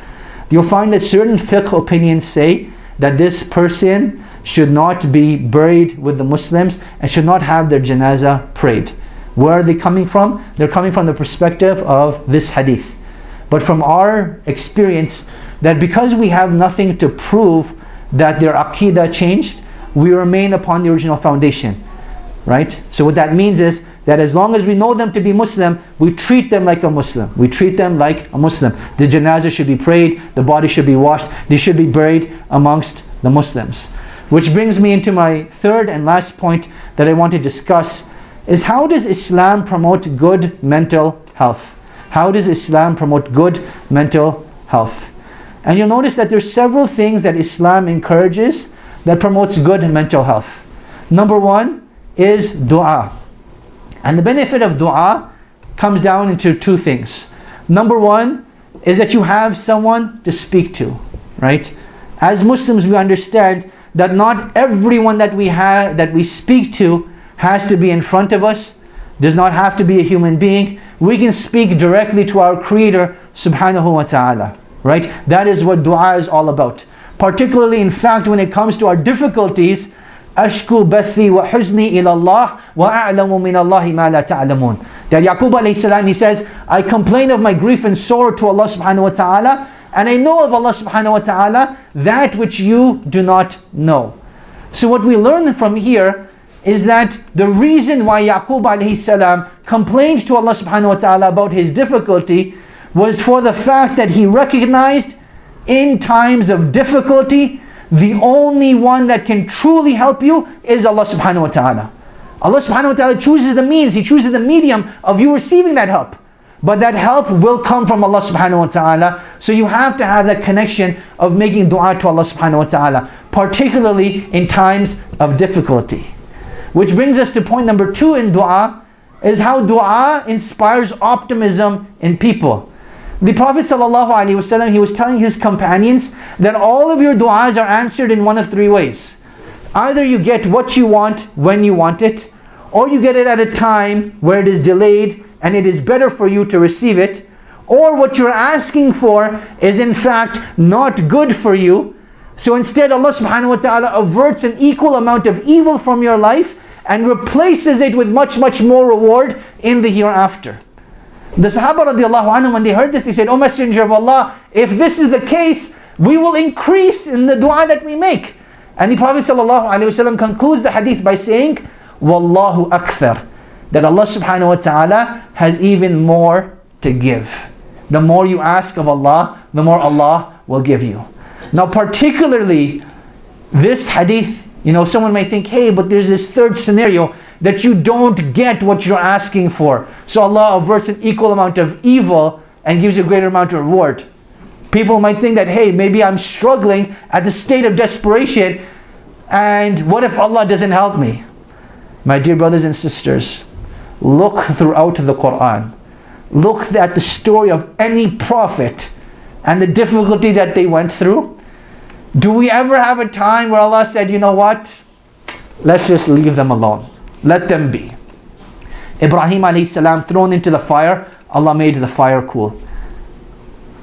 you'll find that certain fiqh opinions say that this person should not be buried with the Muslims and should not have their janazah prayed. Where are they coming from? They're coming from the perspective of this hadith. But from our experience, that because we have nothing to prove that their aqeedah changed, we remain upon the original foundation. Right? So what that means is that as long as we know them to be Muslim, we treat them like a Muslim. We treat them like a Muslim. The janazah should be prayed, the body should be washed, they should be buried amongst the Muslims. Which brings me into my third and last point that I want to discuss, is how does Islam promote good mental health? How does Islam promote good mental health? And you'll notice that there's several things that Islam encourages that promotes good mental health. Number one is dua. And the benefit of dua comes down into two things. Number one is that you have someone to speak to, right? As Muslims, we understand that not everyone that we speak to has to be in front of us, does not have to be a human being. We can speak directly to our Creator subhanahu wa ta'ala, right? That is what dua is all about. Particularly, in fact, when it comes to our difficulties, Ashku bathi wa huzni ila Allah wa a'lamu min Allahi ma la ta'lamun. That Yaqub alayhi salam, he says, I complain of my grief and sorrow to Allah subhanahu wa ta'ala, and I know of Allah subhanahu wa ta'ala that which you do not know. So what we learn from here is that the reason why Yaqub alayhi salam complained to Allah subhanahu wa ta'ala about his difficulty was for the fact that he recognized in times of difficulty, the only one that can truly help you is Allah subhanahu wa ta'ala. Allah subhanahu wa ta'ala chooses the means, He chooses the medium of you receiving that help. But that help will come from Allah subhanahu wa ta'ala. So you have to have that connection of making dua to Allah subhanahu wa ta'ala, particularly in times of difficulty. Which brings us to point number two in dua, is how dua inspires optimism in people. The Prophet ﷺ, he was telling his companions that all of your du'as are answered in one of three ways. Either you get what you want when you want it, or you get it at a time where it is delayed and it is better for you to receive it, or what you're asking for is in fact not good for you. So instead Allah subhanahu wa ta'ala averts an equal amount of evil from your life and replaces it with much, much more reward in the hereafter. The Sahaba radiallahu anhum, when they heard this, they said, "O Messenger of Allah, if this is the case, we will increase in the dua that we make." And the Prophet sallallahu alaihi wasallam concludes the hadith by saying, "Wallahu akthar," that Allah subhanahu wa ta'ala has even more to give. The more you ask of Allah, the more Allah will give you. Now particularly this hadith, someone may think, hey, but there's this third scenario that you don't get what you're asking for. So Allah averts an equal amount of evil and gives you a greater amount of reward. People might think that, hey, maybe I'm struggling at the state of desperation, and what if Allah doesn't help me? My dear brothers and sisters, look throughout the Quran. Look at the story of any prophet and the difficulty that they went through. Do we ever have a time where Allah said, you know what? Let's just leave them alone. Let them be. Ibrahim alayhi salam thrown into the fire, Allah made the fire cool.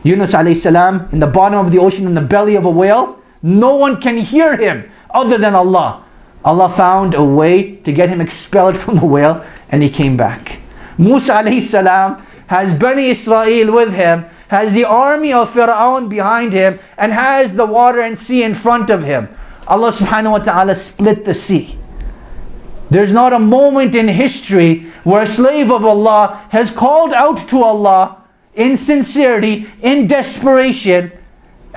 Yunus alayhi salam in the bottom of the ocean, in the belly of a whale, no one can hear him other than Allah. Allah found a way to get him expelled from the whale, and he came back. Musa alayhi salam has Bani Israel with him, has the army of Fir'aun behind him, and has the water and sea in front of him. Allah subhanahu wa ta'ala split the sea. There's not a moment in history where a slave of Allah has called out to Allah in sincerity, in desperation,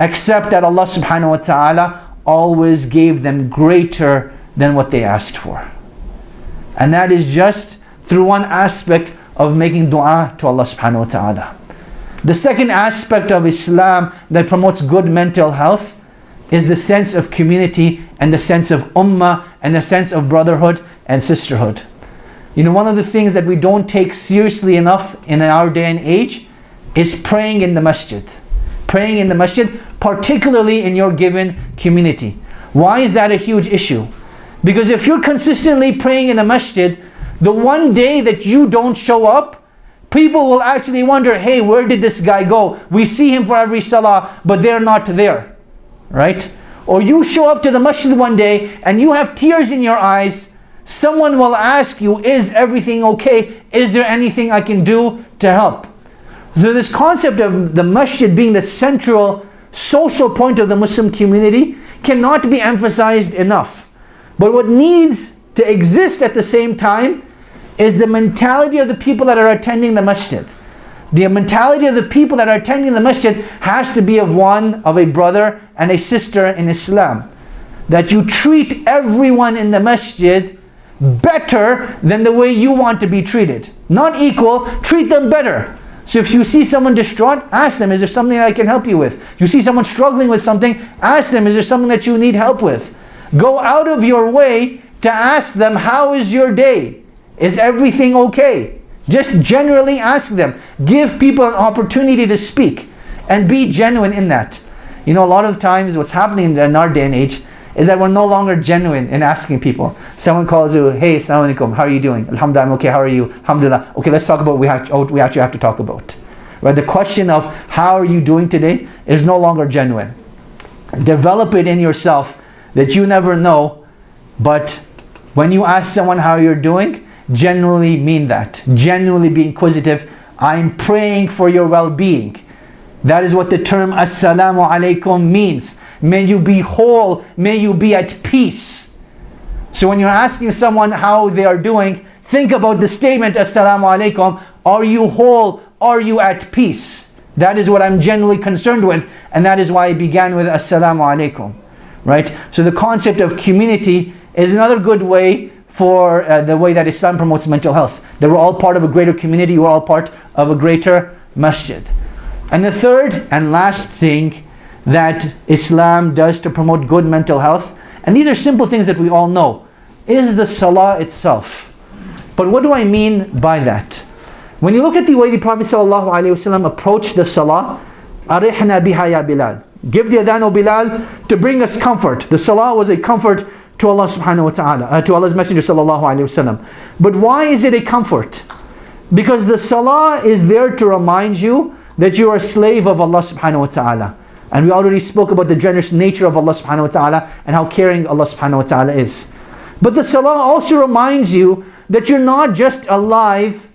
except that Allah subhanahu wa ta'ala always gave them greater than what they asked for. And that is just through one aspect of making dua to Allah subhanahu wa ta'ala. The second aspect of Islam that promotes good mental health is the sense of community and the sense of ummah and the sense of brotherhood and sisterhood. One of the things that we don't take seriously enough in our day and age is praying in the masjid. Praying in the masjid, particularly in your given community. Why is that a huge issue? Because if you're consistently praying in the masjid, the one day that you don't show up, people will actually wonder, hey, where did this guy go? We see him for every salah, but they're not there, right? Or you show up to the masjid one day and you have tears in your eyes. Someone will ask you, is everything okay? Is there anything I can do to help? So this concept of the masjid being the central social point of the Muslim community cannot be emphasized enough. But what needs to exist at the same time is the mentality of the people that are attending the masjid. The mentality of the people that are attending the masjid has to be of a brother and a sister in Islam. That you treat everyone in the masjid better than the way you want to be treated. Not equal, treat them better. So if you see someone distraught, ask them, is there something that I can help you with? You see someone struggling with something, ask them, is there something that you need help with? Go out of your way to ask them, how is your day? Is everything okay? Just generally ask them. Give people an opportunity to speak and be genuine in that. A lot of times what's happening in our day and age is that we're no longer genuine in asking people. Someone calls you, hey, assalamu alaikum, how are you doing? Alhamdulillah, I'm okay, how are you? Alhamdulillah. Okay, let's talk about what we actually have to talk about. Right? The question of how are you doing today is no longer genuine. Develop it in yourself that you never know, but when you ask someone how you're doing, genuinely mean that. Genuinely be inquisitive. I'm praying for your well-being. That is what the term Assalamu alaikum means. May you be whole, may you be at peace. So when you're asking someone how they are doing, think about the statement Assalamu alaikum. Are you whole? Are you at peace? That is what I'm genuinely concerned with, and that is why I began with Assalamu alaikum. Right? So the concept of community is another good way for the way that Islam promotes mental health. That we're all part of a greater community, we're all part of a greater masjid. And the third and last thing that Islam does to promote good mental health, and these are simple things that we all know, is the salah itself. But what do I mean by that? When you look at the way the Prophet ﷺ approached the salah, Arihna biha ya Bilal. Give the adhan, O Bilal, to bring us comfort. The salah was a comfort to Allah subhanahu wa ta'ala, to Allah's Messenger sallallahu alayhi wasallam. But why is it a comfort? Because the salah is there to remind you that you are a slave of Allah subhanahu wa ta'ala. And we already spoke about the generous nature of Allah subhanahu wa ta'ala and how caring Allah subhanahu wa ta'ala is. But the salah also reminds you that you're not just alive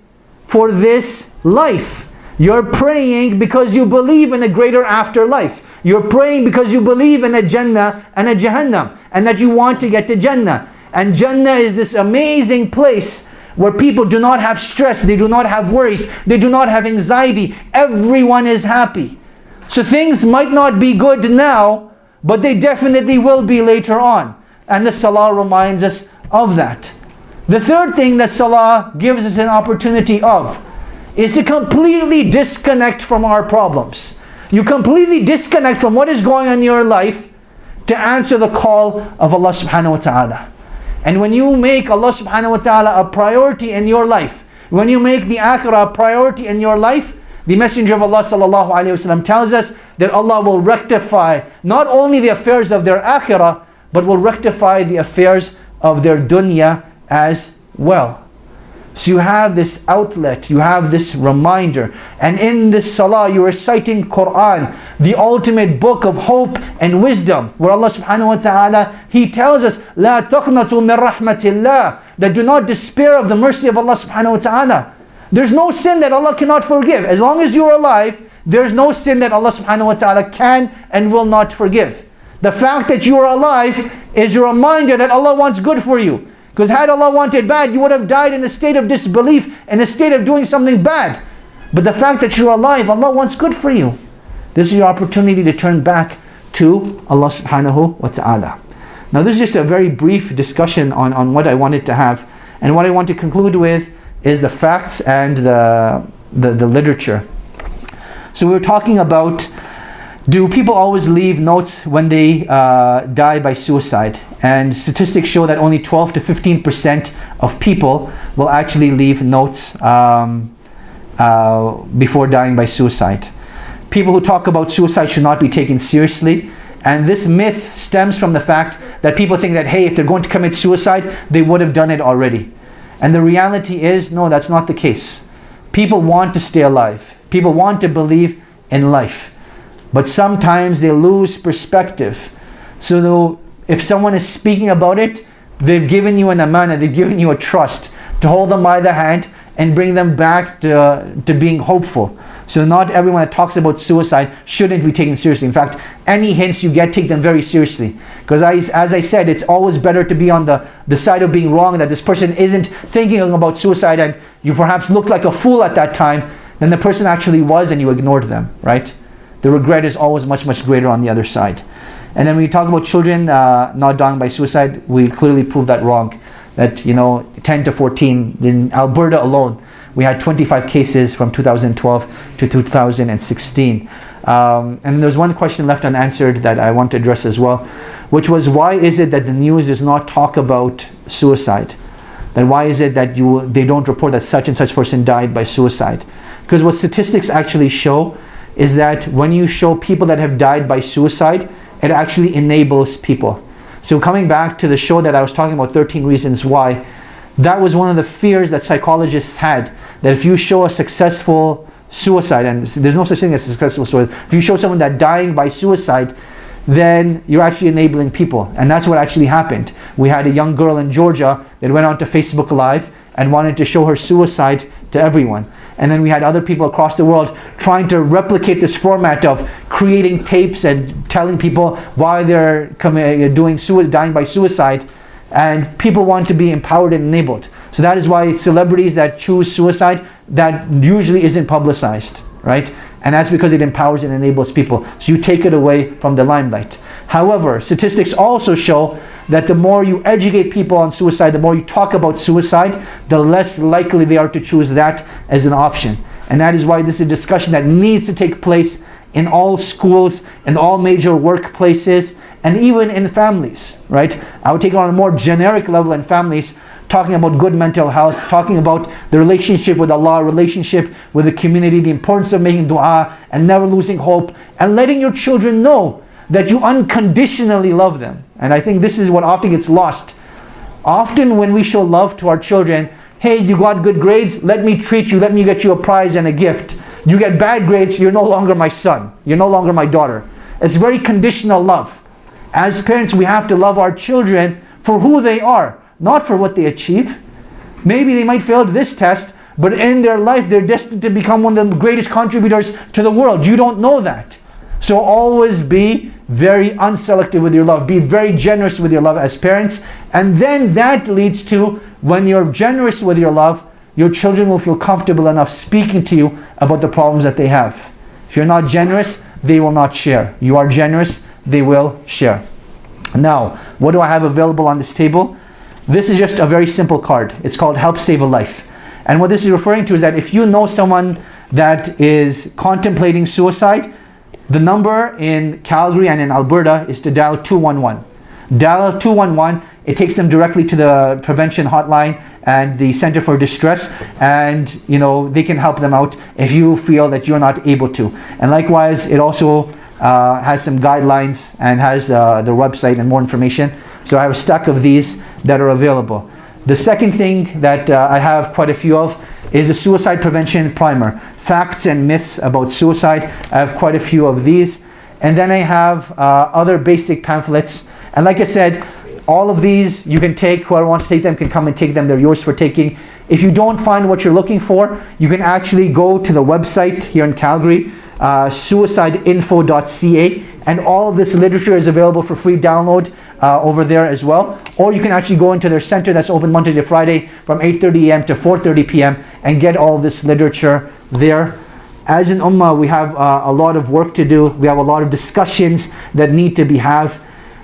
for this life. You're praying because you believe in a greater afterlife. You're praying because you believe in a Jannah and a Jahannam, and that you want to get to Jannah. And Jannah is this amazing place where people do not have stress, they do not have worries, they do not have anxiety. Everyone is happy. So things might not be good now, but they definitely will be later on. And the salah reminds us of that. The third thing that salah gives us an opportunity of is to completely disconnect from our problems. You completely disconnect from what is going on in your life to answer the call of Allah subhanahu wa ta'ala. And when you make Allah subhanahu wa ta'ala a priority in your life, when you make the akhirah a priority in your life, the Messenger of Allah sallallahu alayhi wasallam tells us that Allah will rectify not only the affairs of their akhirah, but will rectify the affairs of their dunya as well. So you have this outlet, you have this reminder, and in this salah you are reciting Quran, the ultimate book of hope and wisdom, where Allah subhanahu wa ta'ala, He tells us, لا تقنطوا من رحمة الله, that do not despair of the mercy of Allah subhanahu wa ta'ala. There's no sin that Allah cannot forgive. As long as you are alive, there's no sin that Allah subhanahu wa ta'ala can and will not forgive. The fact that you are alive is a reminder that Allah wants good for you. Because had Allah wanted bad, you would have died in a state of disbelief, in a state of doing something bad. But the fact that you're alive, Allah wants good for you. This is your opportunity to turn back to Allah subhanahu wa ta'ala. Now this is just a very brief discussion on what I wanted to have. And what I want to conclude with is the facts and the literature. So we were talking about, do people always leave notes when they die by suicide? And statistics show that only 12 to 15% of people will actually leave notes before dying by suicide. People who talk about suicide should not be taken seriously. And this myth stems from the fact that people think that, hey, if they're going to commit suicide, they would have done it already. And the reality is, no, that's not the case. People want to stay alive. People want to believe in life. But sometimes they lose perspective. So though, if someone is speaking about it, they've given you an amana, they've given you a trust to hold them by the hand and bring them back to being hopeful. So not everyone that talks about suicide shouldn't be taken seriously. In fact, any hints you get, take them very seriously. Because as I said, it's always better to be on the side of being wrong, that this person isn't thinking about suicide and you perhaps looked like a fool at that time, than the person actually was and you ignored them, right? The regret is always much, much greater on the other side. And then when we talk about children not dying by suicide, we clearly prove that wrong. That 10 to 14, in Alberta alone, we had 25 cases from 2012 to 2016. And there's one question left unanswered that I want to address as well, which was, why is it that the news does not talk about suicide? Then why is it that they don't report that such and such person died by suicide? Because what statistics actually show is that when you show people that have died by suicide, it actually enables people. So coming back to the show that I was talking about, 13 Reasons Why, that was one of the fears that psychologists had, that if you show a successful suicide, and there's no such thing as successful suicide, if you show someone that dying by suicide, then you're actually enabling people. And that's what actually happened. We had a young girl in Georgia that went onto Facebook Live and wanted to show her suicide to everyone. And then we had other people across the world trying to replicate this format of creating tapes and telling people why they're dying by suicide. And people want to be empowered and enabled. So that is why celebrities that choose suicide, that usually isn't publicized, right? And that's because it empowers and enables people. So you take it away from the limelight. However, statistics also show that the more you educate people on suicide, the more you talk about suicide, the less likely they are to choose that as an option. And that is why this is a discussion that needs to take place in all schools, in all major workplaces, and even in families, right? I would take it on a more generic level in families, talking about good mental health, talking about the relationship with Allah, relationship with the community, the importance of making dua and never losing hope, and letting your children know that you unconditionally love them. And I think this is what often gets lost. Often when we show love to our children, hey, you got good grades, let me treat you, let me get you a prize and a gift. You get bad grades, you're no longer my son. You're no longer my daughter. It's very conditional love. As parents, we have to love our children for who they are, not for what they achieve. Maybe they might fail this test, but in their life, they're destined to become one of the greatest contributors to the world. You don't know that. So always be very unselective with your love. Be very generous with your love as parents. And then that leads to, when you're generous with your love, your children will feel comfortable enough speaking to you about the problems that they have. If you're not generous, they will not share. You are generous, they will share. Now, what do I have available on this table? This is just a very simple card. It's called Help Save a Life. And what this is referring to is that if you know someone that is contemplating suicide, the number in Calgary and in Alberta is to dial 211. Dial 211, it takes them directly to the prevention hotline and the Center for Distress, and they can help them out if you feel that you're not able to. And likewise, it also has some guidelines and has their website and more information. So I have a stack of these that are available. The second thing that I have quite a few of is a suicide prevention primer. Facts and myths about suicide. I have quite a few of these. And then I have other basic pamphlets. And like I said, all of these you can take. Whoever wants to take them can come and take them. They're yours for taking. If you don't find what you're looking for, you can actually go to the website here in Calgary, suicideinfo.ca, and all of this literature is available for free download over there as well. Or you can actually go into their center that's open Monday to Friday from 8:30 a.m. to 4:30 p.m. and get all this literature there. As an ummah, we have a lot of work to do. We have a lot of discussions that need to be had,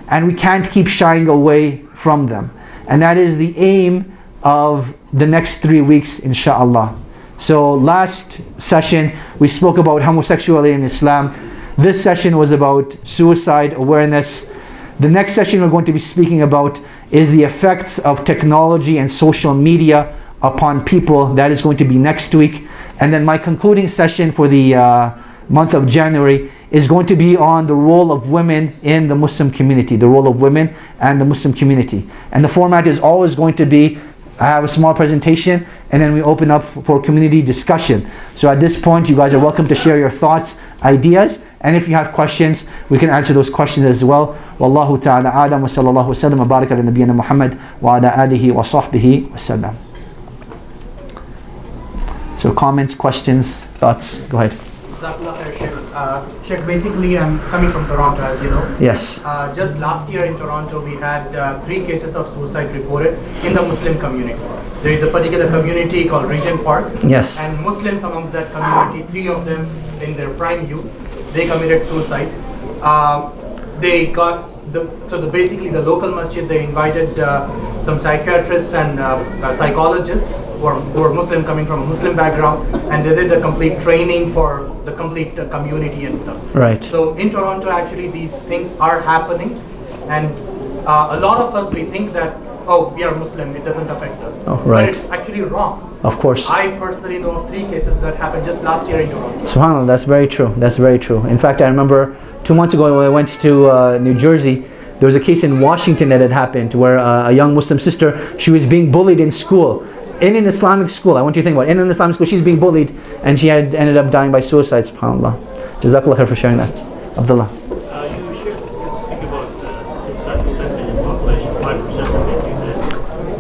and we can't keep shying away from them. And that is the aim of the next 3 weeks, inshallah. So last session, we spoke about homosexuality in Islam. This session was about suicide awareness. The next session we're going to be speaking about is the effects of technology and social media upon people. That is going to be next week. And then my concluding session for the month of January is going to be on the role of women in the Muslim community, the role of women and the Muslim community. And the format is always going to be, I have a small presentation, and then we open up for community discussion. So at this point, you guys are welcome to share your thoughts, ideas, and if you have questions, we can answer those questions as well. Wallahu ta'ala a'lam wa sallallahu wa sallam wa baraka ala nabiyyina Muhammad wa ala alihi wa sahbihi wa sallam. So comments, questions, thoughts, go ahead. Sheikh, basically I'm coming from Toronto, as you know. Yes. Just last year in Toronto, we had 3 cases of suicide reported in the Muslim community. There is a particular community called Regent Park. Yes. And Muslims amongst that community, 3 of them in their prime youth, they committed suicide. They got basically the local masjid, they invited some psychiatrists and psychologists who are Muslim, coming from a Muslim background, and they did the complete training for the complete community and stuff. Right. So in Toronto, actually, these things are happening, and a lot of us, we think that, oh, we are Muslim, it doesn't affect us. Oh, right. But it's actually wrong. Of course. I personally know of 3 cases that happened just last year in Toronto. SubhanAllah, that's very true. That's very true. In fact, I remember 2 months ago when I went to New Jersey, there was a case in Washington that had happened where a young Muslim sister, she was being bullied in school. In an Islamic school, I want you to think about it. In an Islamic school, she's being bullied, and she had ended up dying by suicide, subhanAllah. Jazakallah khair for sharing that. Abdullah. You shared the statistic about suicide percentage in the population, 5% of it.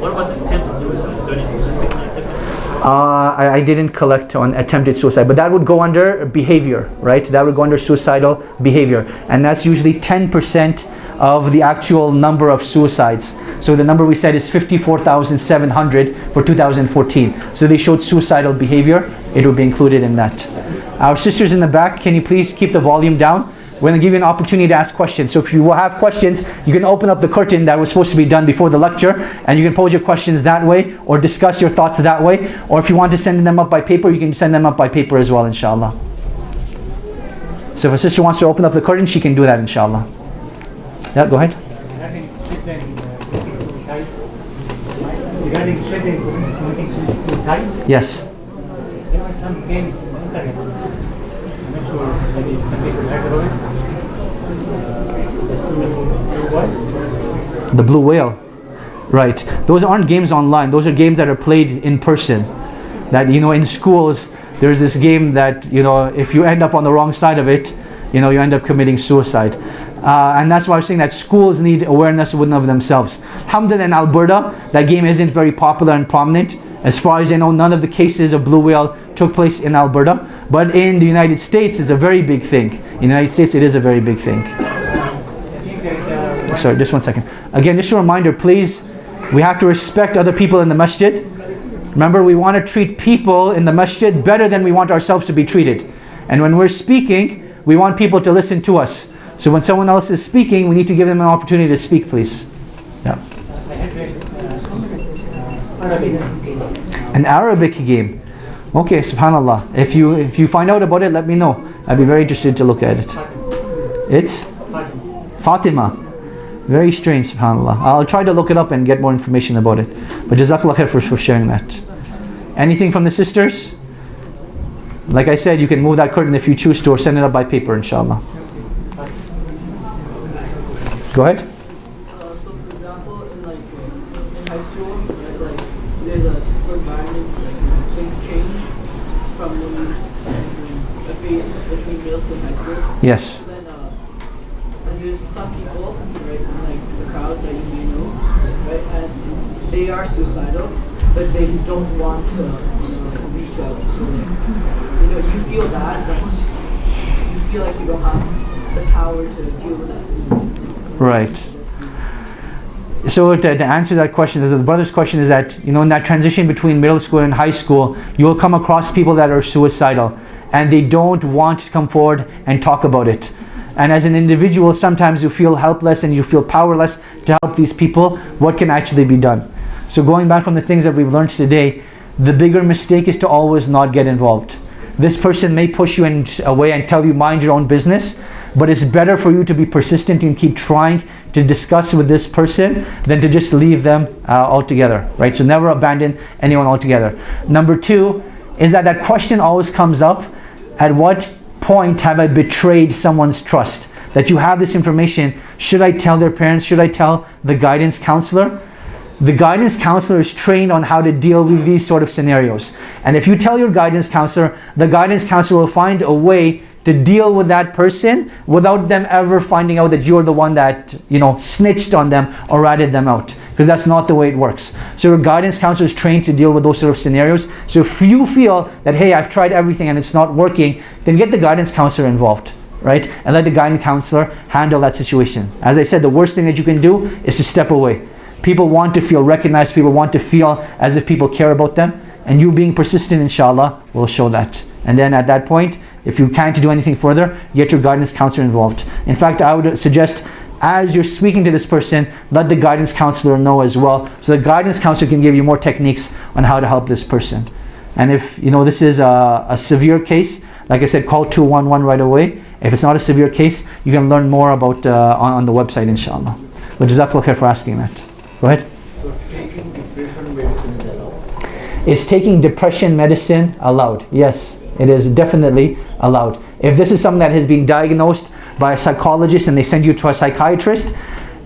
What about attempted suicide? Is there any statistic on attempted? I didn't collect on attempted suicide, but that would go under behavior, right? That would go under suicidal behavior. And that's usually 10% of the actual number of suicides. So the number we said is 54,700 for 2014. So they showed suicidal behavior. It would be included in that. Our sisters in the back, can you please keep the volume down? We're going to give you an opportunity to ask questions. So if you have questions, you can open up the curtain that was supposed to be done before the lecture, and you can pose your questions that way, or discuss your thoughts that way. Or if you want to send them up by paper, you can send them up by paper as well, inshallah. So if a sister wants to open up the curtain, she can do that, inshallah. Yeah, go ahead. Regarding children committing suicide, Yes. there are some games on the internet. I'm not sure, maybe some people heard about it. The Blue Whale. Right. Those aren't games online. Those are games that are played in person. That, in schools, there's this game that, if you end up on the wrong side of it, you end up committing suicide. And that's why I'm saying that schools need awareness within of themselves. Alhamdulillah, in Alberta, that game isn't very popular and prominent. As far as I know, none of the cases of blue whale took place in Alberta. But in the United States, it's a very big thing. In the United States, it is a very big thing. Sorry, just one second. Again, just a reminder, please, we have to respect other people in the masjid. Remember, we want to treat people in the masjid better than we want ourselves to be treated. And when we're speaking, we want people to listen to us. So when someone else is speaking, we need to give them an opportunity to speak, please. Yeah. An Arabic game. Okay, subhanallah. If you find out about it, let me know. I'd be very interested to look at it. It's Fatima. Very strange, subhanallah. I'll try to look it up and get more information about it. But jazakallah khair for sharing that. Anything from the sisters? Like I said, you can move that curtain if you choose to, or send it up by paper, inshallah. Go ahead. So for example, in high school, there's a typical environment, things change from a phase between middle school and high school. Yes. And there's some people, right, in the crowd that you may know, right, and they are suicidal, but they don't want to reach out. So you feel bad, but you feel like you don't have the power to deal with that situation. Right. So to answer that question, the brother's question is that, in that transition between middle school and high school, you will come across people that are suicidal and they don't want to come forward and talk about it. And as an individual, sometimes you feel helpless and you feel powerless to help these people. What can actually be done? So going back from the things that we've learned today, the bigger mistake is to always not get involved. This person may push you away and tell you mind your own business, but it's better for you to be persistent and keep trying to discuss with this person than to just leave them altogether, right? So never abandon anyone altogether. Number two is that question always comes up: at what point have I betrayed someone's trust? That you have this information, should I tell their parents? Should I tell the guidance counselor? The guidance counselor is trained on how to deal with these sort of scenarios. And if you tell your guidance counselor, the guidance counselor will find a way to deal with that person without them ever finding out that you're the one that, snitched on them or ratted them out. Because that's not the way it works. So your guidance counselor is trained to deal with those sort of scenarios. So if you feel that, hey, I've tried everything and it's not working, then get the guidance counselor involved, right? And let the guidance counselor handle that situation. As I said, the worst thing that you can do is to step away. People want to feel recognized. People want to feel as if people care about them. And you being persistent, inshallah, will show that. And then at that point, if you can't do anything further, get your guidance counselor involved. In fact, I would suggest, as you're speaking to this person, let the guidance counselor know as well, so the guidance counselor can give you more techniques on how to help this person. And if this is a severe case, like I said, call 211 right away. If it's not a severe case, you can learn more about on the website, inshallah. But jazakallah khair for asking that. Go ahead. So taking depression medicine is allowed? Is taking depression medicine allowed? Yes, it is definitely allowed. If this is something that has been diagnosed by a psychologist and they send you to a psychiatrist,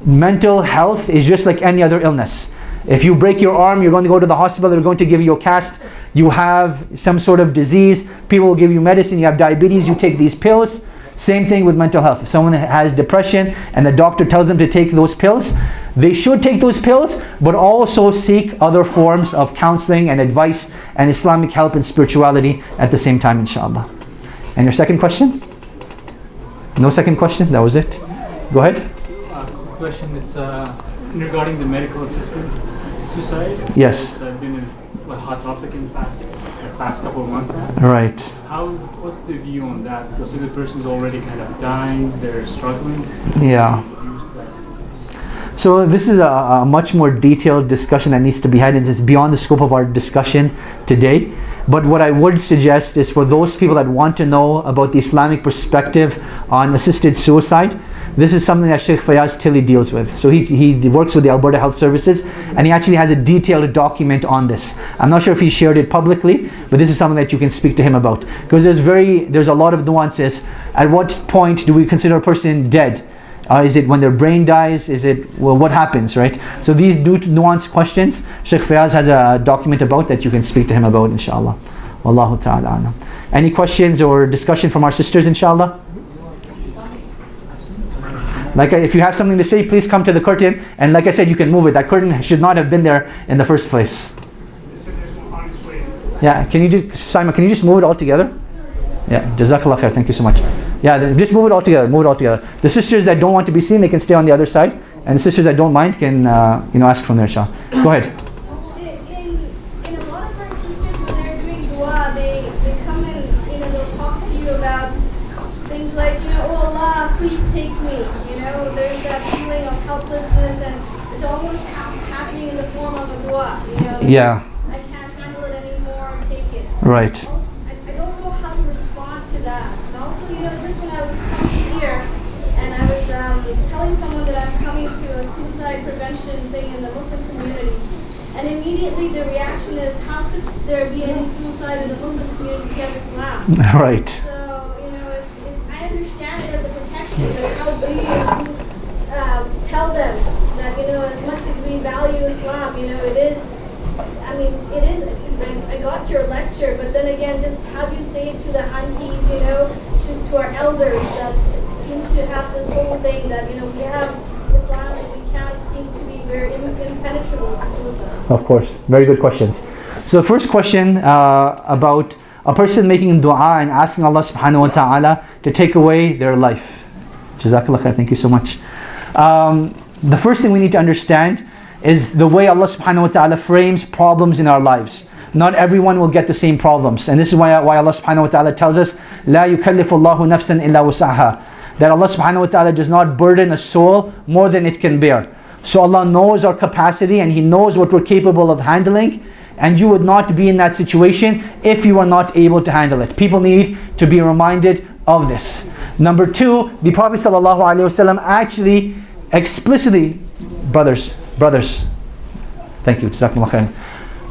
mental health is just like any other illness. If you break your arm, you're going to go to the hospital, they're going to give you a cast. You have some sort of disease, people will give you medicine. You have diabetes, you take these pills. Same thing with mental health. If someone has depression and the doctor tells them to take those pills, they should take those pills, but also seek other forms of counseling and advice and Islamic help and spirituality at the same time, inshallah. And your second question? No second question? That was it? Go ahead. Quick question. It's regarding the medical assisted suicide. Yes. It's been a hot topic in the past couple of months now. Right. What's the view on that? Because if the person's already kind of dying, they're struggling. Yeah. So this is a much more detailed discussion that needs to be had, and it's beyond the scope of our discussion today. But what I would suggest is, for those people that want to know about the Islamic perspective on assisted suicide, this is something that Sheikh Fayaz Tilly deals with. So he works with the Alberta Health Services, and he actually has a detailed document on this. I'm not sure if he shared it publicly, but this is something that you can speak to him about. Because there's a lot of nuances. At what point do we consider a person dead? Is it when their brain dies? Is it, what happens, right? So these nuanced questions, Sheikh Fayaz has a document about that you can speak to him about, inshallah. Wallahu ta'ala alam. Any questions or discussion from our sisters, inshallah? Like, if you have something to say, please come to the curtain. And like I said, you can move it. That curtain should not have been there in the first place. Yeah, Simon, can you just move it all together? Yeah, Jazakallah khair, thank you so much. Yeah, just move it all together, move it all together. The sisters that don't want to be seen, they can stay on the other side. And the sisters that don't mind can, ask from there, inshallah. Go ahead. In a lot of our sisters, when they're doing dua, they come and, they'll talk to you about things like, oh Allah, please take me. There's that feeling of helplessness, and it's almost happening in the form of a dua. Yeah. I can't handle it anymore, take it. Right. Also, I don't know how to respond to that. And also, just when I was coming here, and I was telling someone that I'm coming to a suicide prevention thing in the Muslim community, and immediately the reaction is, how could there be any suicide in the Muslim community of Islam? Right. So, I understand it as a protection, but how do you tell them that, as much as we value Islam, it is, I got your lecture, but then again, just how do you say it to the aunties, to our elders that seems to have this whole thing that, we have Islam and we can't seem to be very impenetrable to suicide. Of course, very good questions. So the first question about a person making dua and asking Allah subhanahu wa ta'ala to take away their life. Jazakallah khair, thank you so much. The first thing we need to understand is the way Allah subhanahu wa ta'ala frames problems in our lives. Not everyone will get the same problems. And this is why Allah subhanahu wa ta'ala tells us, لا يكلف الله نفسا إلا وسعها. That Allah subhanahu wa ta'ala does not burden a soul more than it can bear. So Allah knows our capacity and He knows what we're capable of handling. And you would not be in that situation if you are not able to handle it. People need to be reminded of this. Number two, the Prophet ﷺ actually explicitly, brothers, thank you, Jazakumullah khair.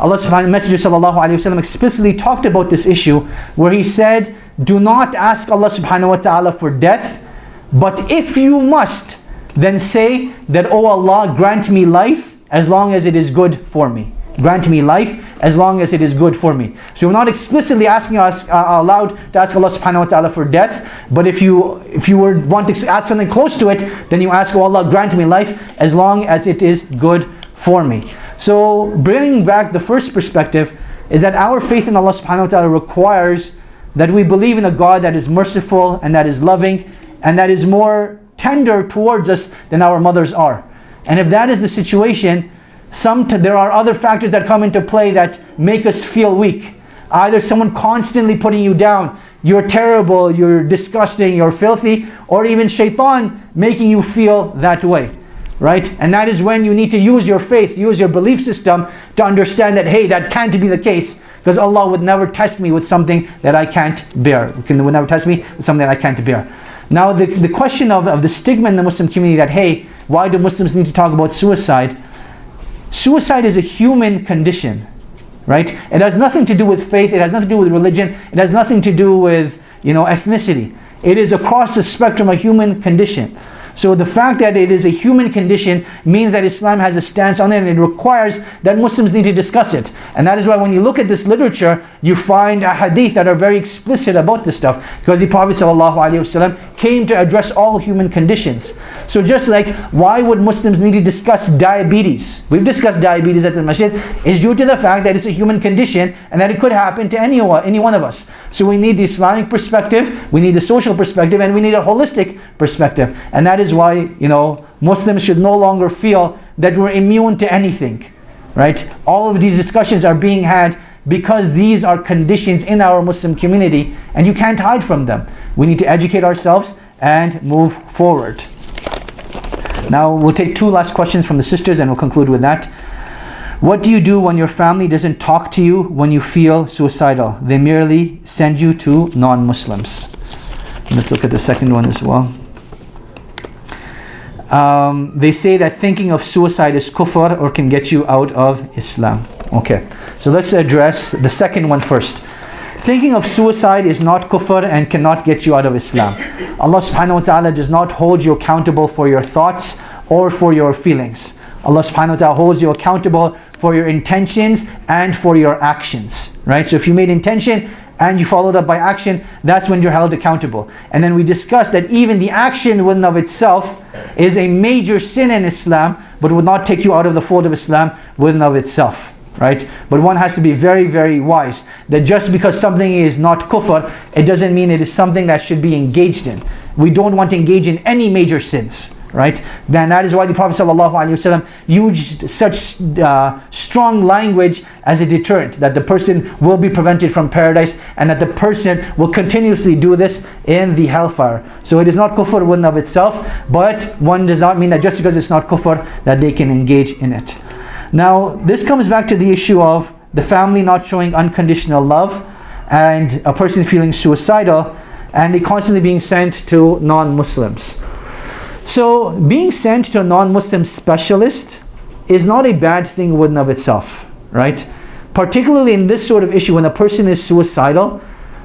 Allah's Messenger ﷺ explicitly talked about this issue where he said, do not ask Allah subhanahu wa ta'ala for death, but if you must, then say that, oh Allah, grant me life as long as it is good for me. Grant me life as long as it is good for me. So we're not explicitly asking us allowed to ask Allah subhanahu wa ta'ala for death, but if you want to ask something close to it, then you ask, oh Allah, grant me life as long as it is good for me. So bringing back the first perspective is that our faith in Allah subhanahu wa ta'ala requires that we believe in a God that is merciful and that is loving and that is more tender towards us than our mothers are. And if that is the situation, there are other factors that come into play that make us feel weak. Either someone constantly putting you down, you're terrible, you're disgusting, you're filthy, or even shaitan making you feel that way, right? And that is when you need to use your faith, use your belief system to understand that, hey, that can't be the case, because Allah would never test me with something that I can't bear. He would never test me with something that I can't bear. Now the question of the stigma in the Muslim community that, hey, why do Muslims need to talk about suicide? Suicide is a human condition, right? It has nothing to do with faith, it has nothing to do with religion, it has nothing to do with, ethnicity. It is across the spectrum a human condition. So the fact that it is a human condition means that Islam has a stance on it, and it requires that Muslims need to discuss it. And that is why when you look at this literature, you find hadith that are very explicit about this stuff, because the Prophet ﷺ came to address all human conditions. So just like, why would Muslims need to discuss diabetes? We've discussed diabetes at the masjid. It's due to the fact that it's a human condition and that it could happen to any one of us. So we need the Islamic perspective, we need the social perspective, and we need a holistic perspective. And that is why, Muslims should no longer feel that we're immune to anything, right? All of these discussions are being had because these are conditions in our Muslim community and you can't hide from them. We need to educate ourselves and move forward. Now we'll take two last questions from the sisters and we'll conclude with that. What do you do when your family doesn't talk to you when you feel suicidal? They merely send you to non-Muslims. Let's look at the second one as well. They say that thinking of suicide is kufr or can get you out of Islam. Okay, so let's address the second one first. Thinking of suicide is not kufr and cannot get you out of Islam. Allah subhanahu wa ta'ala does not hold you accountable for your thoughts or for your feelings. Allah subhanahu wa ta'ala holds you accountable for your intentions and for your actions, right? So if you made intention and you followed up by action, that's when you're held accountable. And then we discussed that even the action in and of itself is a major sin in Islam, but would not take you out of the fold of Islam in and of itself, right? But one has to be very, very wise that just because something is not kufr, it doesn't mean it is something that should be engaged in. We don't want to engage in any major sins, right? Then that is why the Prophet ﷺ used such strong language as a deterrent, that the person will be prevented from paradise and that the person will continuously do this in the hellfire. So it is not kufr in and of itself, but one does not mean that just because it's not kufr that they can engage in it. Now this comes back to the issue of the family not showing unconditional love and a person feeling suicidal and they constantly being sent to non-Muslims. So being sent to a non-Muslim specialist is not a bad thing in and of itself, right? Particularly in this sort of issue, when a person is suicidal,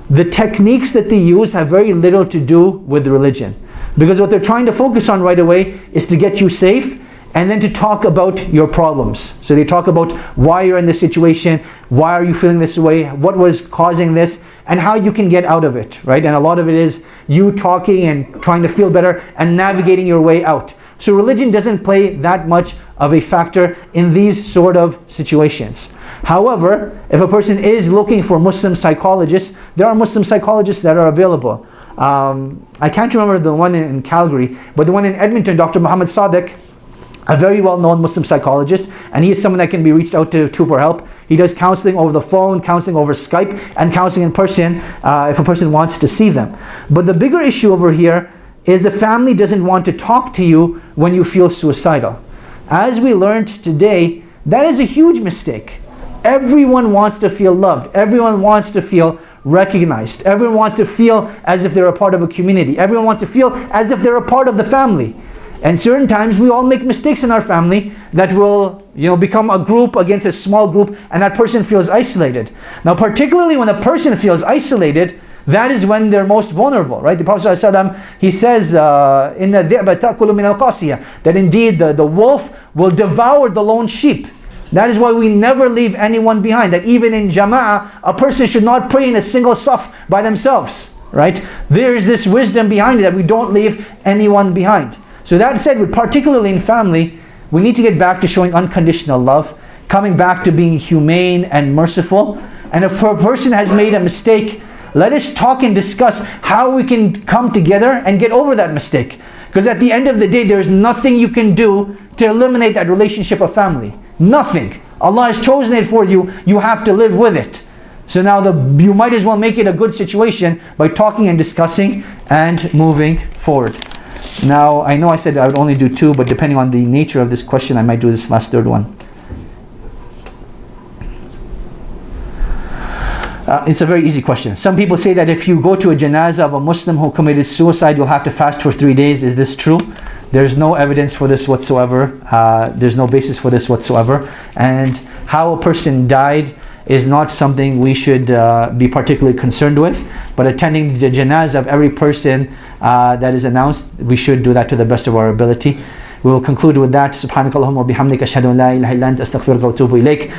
the techniques that they use have very little to do with religion. Because what they're trying to focus on right away is to get you safe and then to talk about your problems. So they talk about why you're in this situation, why are you feeling this way, what was causing this, and how you can get out of it, right? And a lot of it is you talking and trying to feel better and navigating your way out. So religion doesn't play that much of a factor in these sort of situations. However, if a person is looking for Muslim psychologists, there are Muslim psychologists that are available. I can't remember the one in Calgary, but the one in Edmonton, Dr. Muhammad Sadiq, a very well-known Muslim psychologist, and he is someone that can be reached out to for help. He does counseling over the phone, counseling over Skype, and counseling in person if a person wants to see them. But the bigger issue over here is the family doesn't want to talk to you when you feel suicidal. As we learned today, that is a huge mistake. Everyone wants to feel loved. Everyone wants to feel recognized. Everyone wants to feel as if they're a part of a community. Everyone wants to feel as if they're a part of the family. And certain times we all make mistakes in our family that will, become a group against a small group, and that person feels isolated. Now, particularly when a person feels isolated, that is when they're most vulnerable, right? The Prophet ﷺ, he says, "Inna dhi'ba ta'kulu min al-qasiyah," that indeed the wolf will devour the lone sheep. That is why we never leave anyone behind. That even in jama'ah, a person should not pray in a single saf by themselves, right? There is this wisdom behind it that we don't leave anyone behind. So that said, particularly in family, we need to get back to showing unconditional love, coming back to being humane and merciful. And if a person has made a mistake, let us talk and discuss how we can come together and get over that mistake. Because at the end of the day, there is nothing you can do to eliminate that relationship of family. Nothing. Allah has chosen it for you. You have to live with it. So now you might as well make it a good situation by talking and discussing and moving forward. Now, I know I said I would only do two, but depending on the nature of this question, I might do this last third one. It's a very easy question. Some people say that if you go to a janazah of a Muslim who committed suicide, you'll have to fast for 3 days. Is this true? There's no evidence for this whatsoever. There's no basis for this whatsoever. And how a person died is not something we should be particularly concerned with. But attending the janazah of every person that is announced, we should do that to the best of our ability. We will conclude with that. Subhanakallahumma wa bihamdika ashhadu an la ilaha illa anta astaghfiruka wa atubu ilaik.